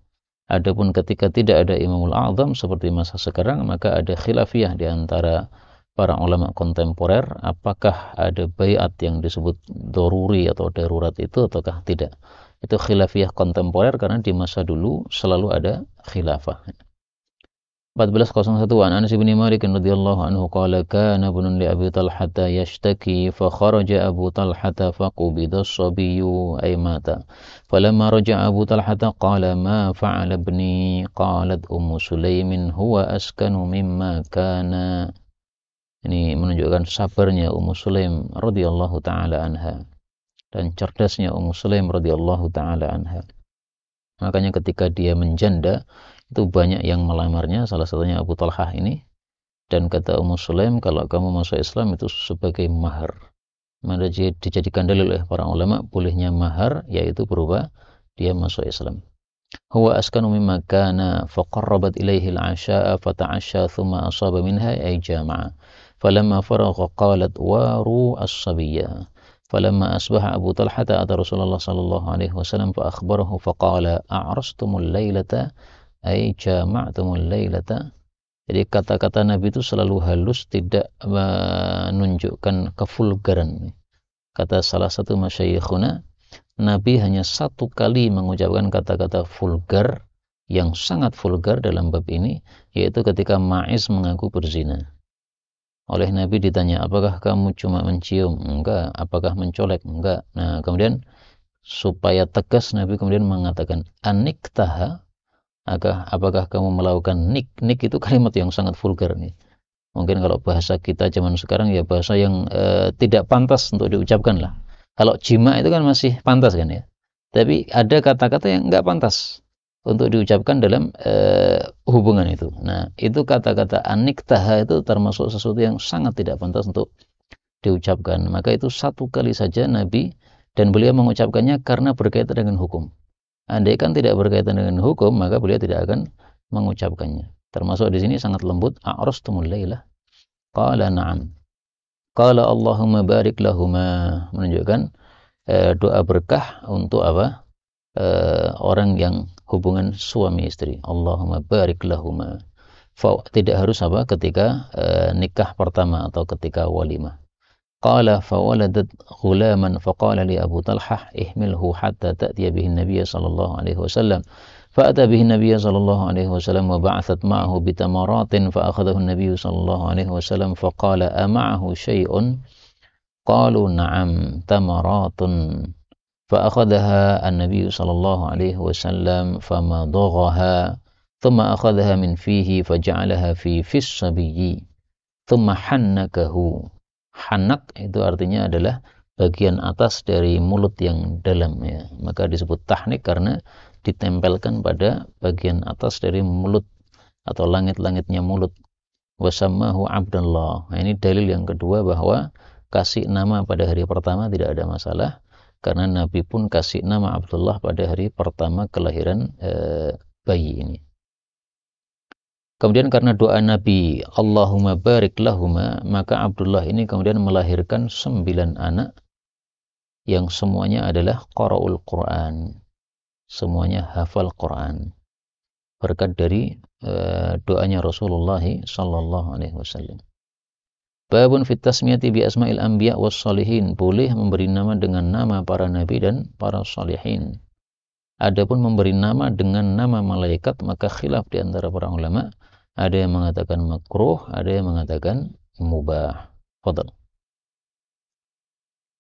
A: Adapun ketika tidak ada Imamul A'zam seperti masa sekarang, maka ada khilafiyah di antara para ulama kontemporer, apakah ada bai'at yang disebut doruri atau darurat itu ataukah tidak. Itu khilafiyah kontemporer karena di masa dulu selalu ada khilafah. 1401 An Anas bin Malik radhiyallahu anhu qala kana ibnun li Abi Talhah yashtaki fa kharaja Abu Talhah faqubida as-sabiyyu ay mata falamma raja'a Abu Talhah qala ma fa'ala ibni qalat Ummu Sulaimin huwa askanu mimma kana. Ini menunjukkan sabarnya Ummu Sulaim radhiyallahu taala anha dan cerdasnya Ummu Sulaim radhiyallahu taala anha. Makanya ketika dia menjanda itu banyak yang melamarnya, salah satunya Abu Talhah ini. Dan kata Ummu Sulaim, kalau kamu masuk Islam itu sebagai mahar. Maka dijadikan dalil oleh para ulama bolehnya mahar, yaitu berupa dia masuk Islam. Huwa askanu mimma kana faqarrabat ilaihi al-'asha'a fata'asha thumma asaba minha ay jama'a. Falamma faragha qalat waru as-sabiyya. Falamma asbaha Abu Talhah ata Rasulullah sallallahu alaihi wasallam fa akhbarahu faqala a'rastumul lailata ay jama'tumul lailata. Jadi kata-kata Nabi itu selalu halus, tidak menunjukkan kevulgaran. Kata salah satu masyayikhuna, Nabi hanya satu kali mengucapkan kata-kata vulgar yang sangat vulgar dalam bab ini, yaitu ketika Ma'iz mengaku berzina. Oleh Nabi ditanya, apakah kamu cuma mencium? Enggak. Apakah mencolek? Enggak. Nah, kemudian supaya tegas Nabi kemudian mengatakan, aniktaha, apakah kamu melakukan nik? Nik itu kalimat yang sangat vulgar nih. Mungkin kalau bahasa kita zaman sekarang ya bahasa yang tidak pantas untuk diucapkan lah. Kalau jima itu kan masih pantas kan ya. Tapi ada kata-kata yang enggak pantas untuk diucapkan dalam hubungan itu. Nah, itu kata-kata aniktaha itu termasuk sesuatu yang sangat tidak pantas untuk diucapkan. Maka itu satu kali saja Nabi, dan beliau mengucapkannya karena berkaitan dengan hukum. Andai kan tidak berkaitan dengan hukum, maka beliau tidak akan mengucapkannya. Termasuk di sini sangat lembut, a'rastumul lailah. Qala na'am. Qala Allahumma barik lahuma, menunjukkan doa berkah untuk apa? Orang yang hubungan suami istri. Allahumma barik lahuma. Tidak harus apa ketika nikah pertama atau ketika walimah. Qala fawaladat ghulaman faqala li Abu Talhah ihmilhu hatta ta'tiya bihi an-nabiy sallallahu alaihi wasallam. فأتى به النبي صلى الله عليه وسلم وبعثت معه بتمرات فأخذه النبي صلى الله عليه وسلم فقال أمعه شيء قالوا نعم تمرات فأخذها النبي صلى الله عليه وسلم فمضغها ثم أخذها من فيه فجعلها في الصبي ثم حنكه. Hanak itu artinya adalah bagian atas dari mulut yang dalam ya. Maka disebut tahnik karena ditempelkan pada bagian atas dari mulut atau langit-langitnya mulut. wa sammahu Abdullah. Nah, ini dalil yang kedua bahwa kasih nama pada hari pertama tidak ada masalah, karena Nabi pun kasih nama Abdullah pada hari pertama kelahiran bayi ini. Kemudian karena doa Nabi Allahumma barik lahuma, maka Abdullah ini kemudian melahirkan 9 anak yang semuanya adalah qara'ul Quran, semuanya hafal Quran, berkat dari doanya Rasulullah sallallahu alaihi wasallam. Babun fit tasmiyati bi asma'il anbiya was salihin, boleh memberi nama dengan nama para nabi dan para salihin. Adapun memberi nama dengan nama malaikat maka khilaf di antara para ulama. Ada yang mengatakan makruh, ada yang mengatakan mubah. Fadal.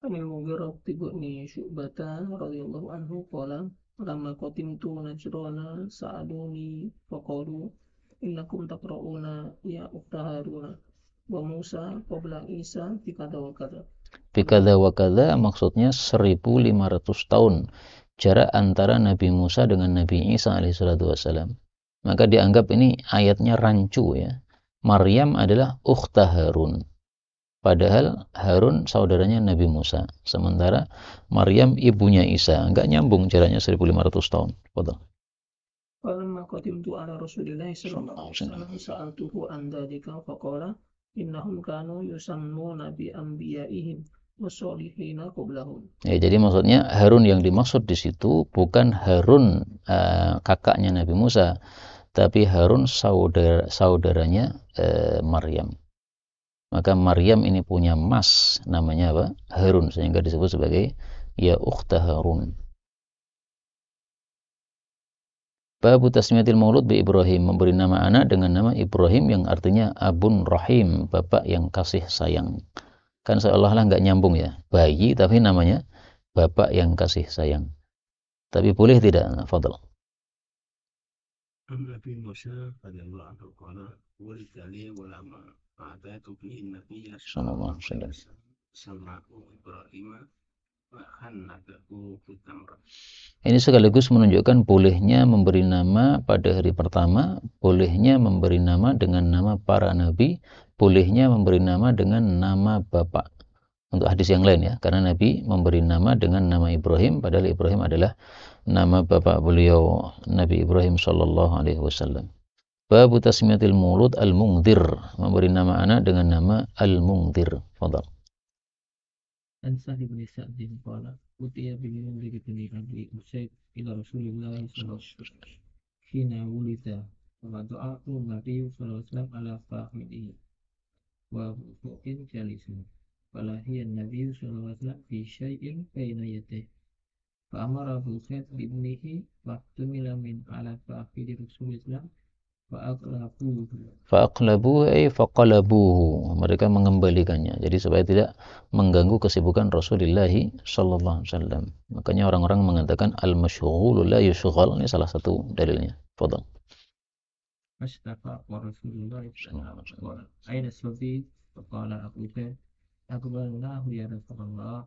C: Anil Mughirah ibni Syu'bah radhiyallahu anhu qala lamma qatimtu najrana sa'aluni faqalu innakum taqra'una ya ukhta Haruna wa Musa qabla Isa fi kadza wa kadza.
A: Fi kadza wa kadza maksudnya 1500 tahun jarak antara Nabi Musa dengan Nabi Isa alaihissalatu wassalam. Maka dianggap ini ayatnya rancu ya. Maryam adalah ukhta Harun. Padahal Harun saudaranya Nabi Musa. Sementara Maryam ibunya Isa. Enggak nyambung jaraknya 1500 tahun. Betul.
C: Falamma qadimtu ala Rasulillah sallallahu alaihi wasallam sa'altuhu an dzalika faqala innahum kanu yusannuna bi anbiya'ihim wasolihina qablahum.
A: Ya, jadi maksudnya Harun yang dimaksud di situ bukan Harun kakaknya Nabi Musa, tapi Harun saudaranya Maryam. Maka Maryam ini punya mas namanya apa? Harun, sehingga disebut sebagai ya ukhta Harun. Babu tasmiyatil maulud bi Ibrahim, memberi nama anak dengan nama Ibrahim yang artinya abun rahim, bapak yang kasih sayang. Kan seolah-olah nggak nyambung ya, bayi tapi namanya bapak yang kasih sayang. Tapi boleh tidak? Fadal.
D: Nabi Musa radhiyallahu anhu qala wulida li ulama fa'ataitu bihi nabiyya sallallahu alaihi wasallam sama'u Ibrahim wa hannatahu bitamra.
A: Ini sekaligus menunjukkan bolehnya memberi nama pada hari pertama, bolehnya memberi nama dengan nama para nabi, bolehnya memberi nama dengan nama bapak. Untuk hadis yang lain ya, karena Nabi memberi nama dengan nama Ibrahim, padahal Ibrahim adalah nama bapak beliau Nabi Ibrahim sallallahu alaihi wasallam. Babu tasmiyatil maulud al-mungdhir, memberi nama anak dengan nama al-mungdhir. Fadal.
E: An Sa'd bin Sa'd qala utiya bi ibni Abi Usayd ila Rasulillah sallallahu alaihi wasallam hina wulida wa da'atu Nabi sallallahu alaihi wasallam ala fahmihi wa bu'in jalisun falahiyan Nabi sallallahu alaihi wasallam fi syai'in baina yadayhi fa'amara Abu Usayd bibnihi fahtumila min ala fahmidi Rasulillah
A: faqlabuhu ay faqalabuhu, mereka mengembalikannya, jadi supaya tidak mengganggu kesibukan Rasulullah sallallahu alaihi wasallam. Makanya orang-orang mengatakan al-masyghulu la yushghal, ini salah satu dalilnya. Fadhal.
E: Astafa wa Rasulullah sallallahu alaihi wasallam aina sabi qala Abu Bakar aqbalnahu ya Rasulullah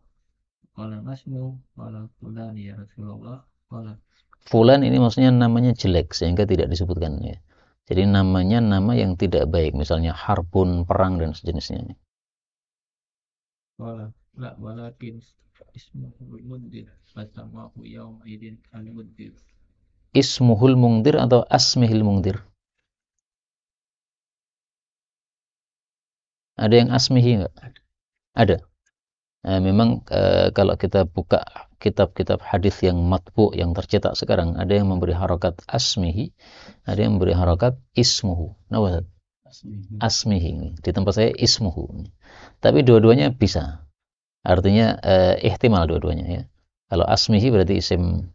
E: qala masmu qala fulan ya Rasulullah qala
A: fulan, ini maksudnya namanya jelek sehingga tidak disebutkan ya. Jadi namanya nama yang tidak baik, misalnya harbun, perang dan sejenisnya.
E: Qala la walakin ismuhul mundhir fatamahu yawma idin al-mundhir.
A: Ismuhul mungdir atau asmihil mungdir? Ada yang asmihi enggak? Ada. Nah, memang kalau kita buka kitab-kitab hadis yang matbu yang tercetak sekarang, ada yang memberi harokat asmihi, ada yang memberi harokat ismuhu. Nah, asmihi. Di tempat saya ismuhu. Tapi dua-duanya bisa. Artinya ihtimal dua-duanya ya. Kalau asmihi berarti isim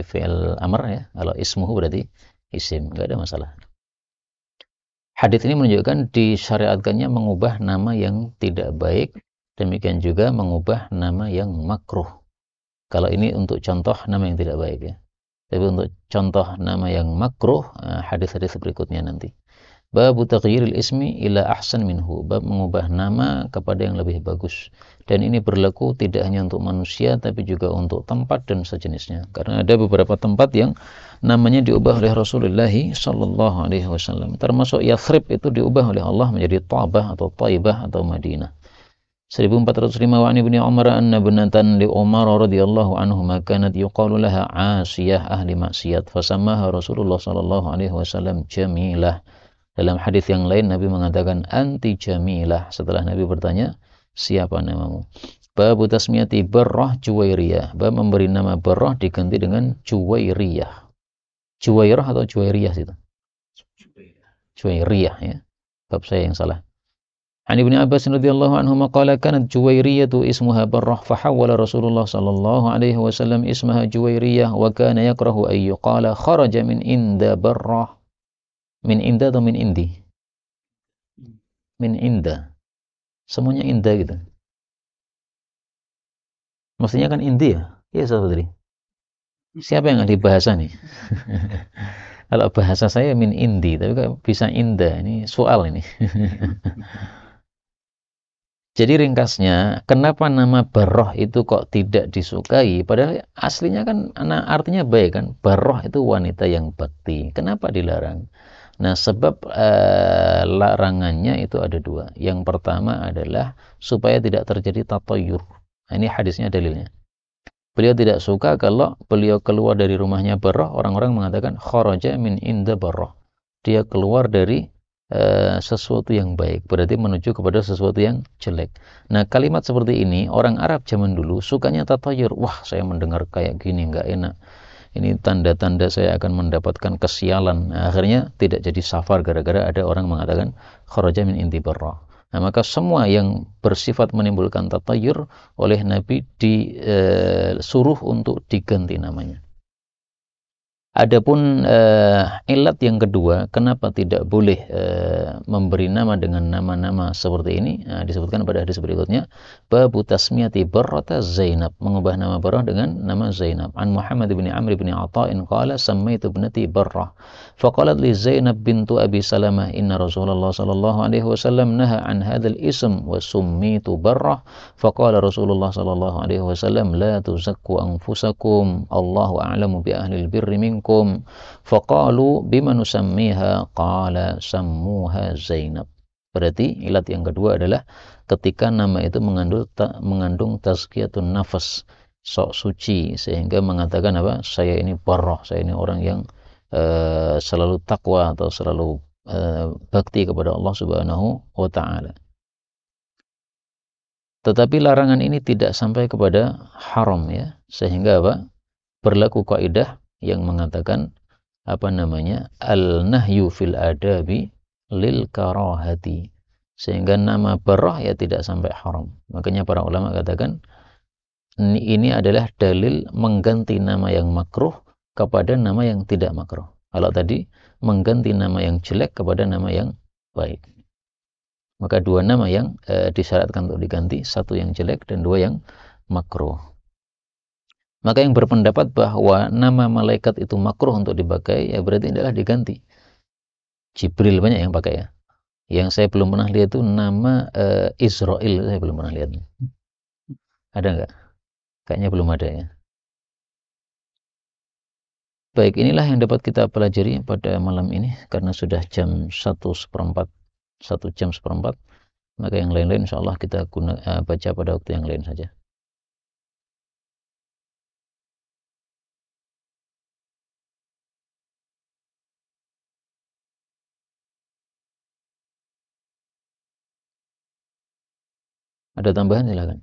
A: fi'il amr ya. Kalau ismuhu berarti isim, enggak ada masalah. Hadis ini menunjukkan disyariatkannya mengubah nama yang tidak baik. Demikian juga mengubah nama yang makruh. Kalau ini untuk contoh nama yang tidak baik ya. Tapi untuk contoh nama yang makruh, hadis-hadis berikutnya nanti. Bab taghyiril ismi ila ahsan minhu, bab mengubah nama kepada yang lebih bagus. Dan ini berlaku tidak hanya untuk manusia tapi juga untuk tempat dan sejenisnya. Karena ada beberapa tempat yang namanya diubah oleh Rasulullah sallallahu alaihi wasallam. Termasuk Yathrib itu diubah oleh Allah menjadi Tabah atau Taibah atau Madinah. 1405 wa Ibnu Umar anna binatan li Umar radhiyallahu anhu kanat yuqalu laha Asiyah ahli maksiat fasammaha Rasulullah sallallahu alaihi wasallam Jamilah. Dalam hadis yang lain Nabi mengatakan anti Jamilah. Setelah Nabi bertanya, siapa namamu? Bab tasmiyati Barrah Juwairiyah. Bab memberi nama Barrah diganti dengan Juwairiyah. Juwairah atau Juwairiyah itu? Juwairiyah ya. Bab saya yang salah. An Ibnu Abbas radhiyallahu anhu qala kanat Juwairiyatu ismuha Barrah fahawwala Rasulullah sallallahu alaihi wasallam ismaha Juwairiyah wa kana yakrahu an yuqala kharaja min inda Barrah. Min inda atau min indi? Min inda. Semuanya inda gitu. Maksudnya kan indi ya? Iya saudari. Siapa yang ahli bahasa nih? Kalau bahasa saya min indi, tapi kalau bisa inda, ini soal ini. Jadi ringkasnya, kenapa nama Barrah itu kok tidak disukai? Padahal aslinya kan artinya baik kan. Barrah itu wanita yang bakti. Kenapa dilarang? Nah, sebab larangannya itu ada dua. Yang pertama adalah supaya tidak terjadi tatayyur. Nah, ini hadisnya dalilnya. Beliau tidak suka kalau beliau keluar dari rumahnya Barrah, orang-orang mengatakan kharaja min inda Barrah. Dia keluar dari sesuatu yang baik, berarti menuju kepada sesuatu yang jelek. Nah, kalimat seperti ini orang Arab zaman dulu sukanya tatayyur. Wah, saya mendengar kayak gini nggak enak. Ini tanda-tanda saya akan mendapatkan kesialan. Nah, akhirnya tidak jadi safar gara-gara ada orang mengatakan kharaja min inti Barrah. Nah, maka semua yang bersifat menimbulkan tatayyur oleh Nabi disuruh untuk diganti namanya. Adapun ilat yang kedua, kenapa tidak boleh memberi nama dengan nama-nama seperti ini? Nah, disebutkan pada hadis berikutnya, babu tasmiyati Barrata Zainab, mengubah nama Barrah dengan nama Zainab. An Muhammad bin Amr bin Ata'in qala sammaitu ibnati Barrah. Faqalat li Zainab bintu Abi Salamah inna Rasulullah sallallahu alaihi wasallam naha an hadzal ism wa summitu Barrah. Faqala Rasulullah sallallahu alaihi wasallam la tuzakku anfusakum Allahu a'lamu bi ahlil birri minkum. Faqalu bima nusammiha qala sammuha Zainab. Berarti ilat yang kedua adalah ketika nama itu mengandung tazkiyatun nafas, sok suci, sehingga mengatakan apa? Saya ini Barrah, saya ini orang yang selalu takwa atau selalu bakti kepada Allah Subhanahu wa taala. Tetapi larangan ini tidak sampai kepada haram ya, sehingga apa? Berlaku kaidah yang mengatakan al-nahyu fil adabi lil karahati, sehingga nama Barrah ya tidak sampai haram. Makanya para ulama katakan ini adalah dalil mengganti nama yang makruh kepada nama yang tidak makruh. Kalau tadi mengganti nama yang jelek kepada nama yang baik, maka dua nama yang disyaratkan untuk diganti, satu yang jelek dan dua yang makruh. Maka yang berpendapat bahwa nama malaikat itu makruh untuk dipakai, ya berarti adalah diganti. Jibril banyak yang pakai ya. Yang saya belum pernah lihat itu nama Israel, saya belum pernah lihat. Ada nggak? Kayaknya belum ada ya. Baik, inilah yang dapat kita pelajari pada malam ini, karena sudah jam 1:04, 1 jam seperempat. Maka yang lain-lain insya Allah kita baca pada waktu yang lain saja. Ada tambahan silakan.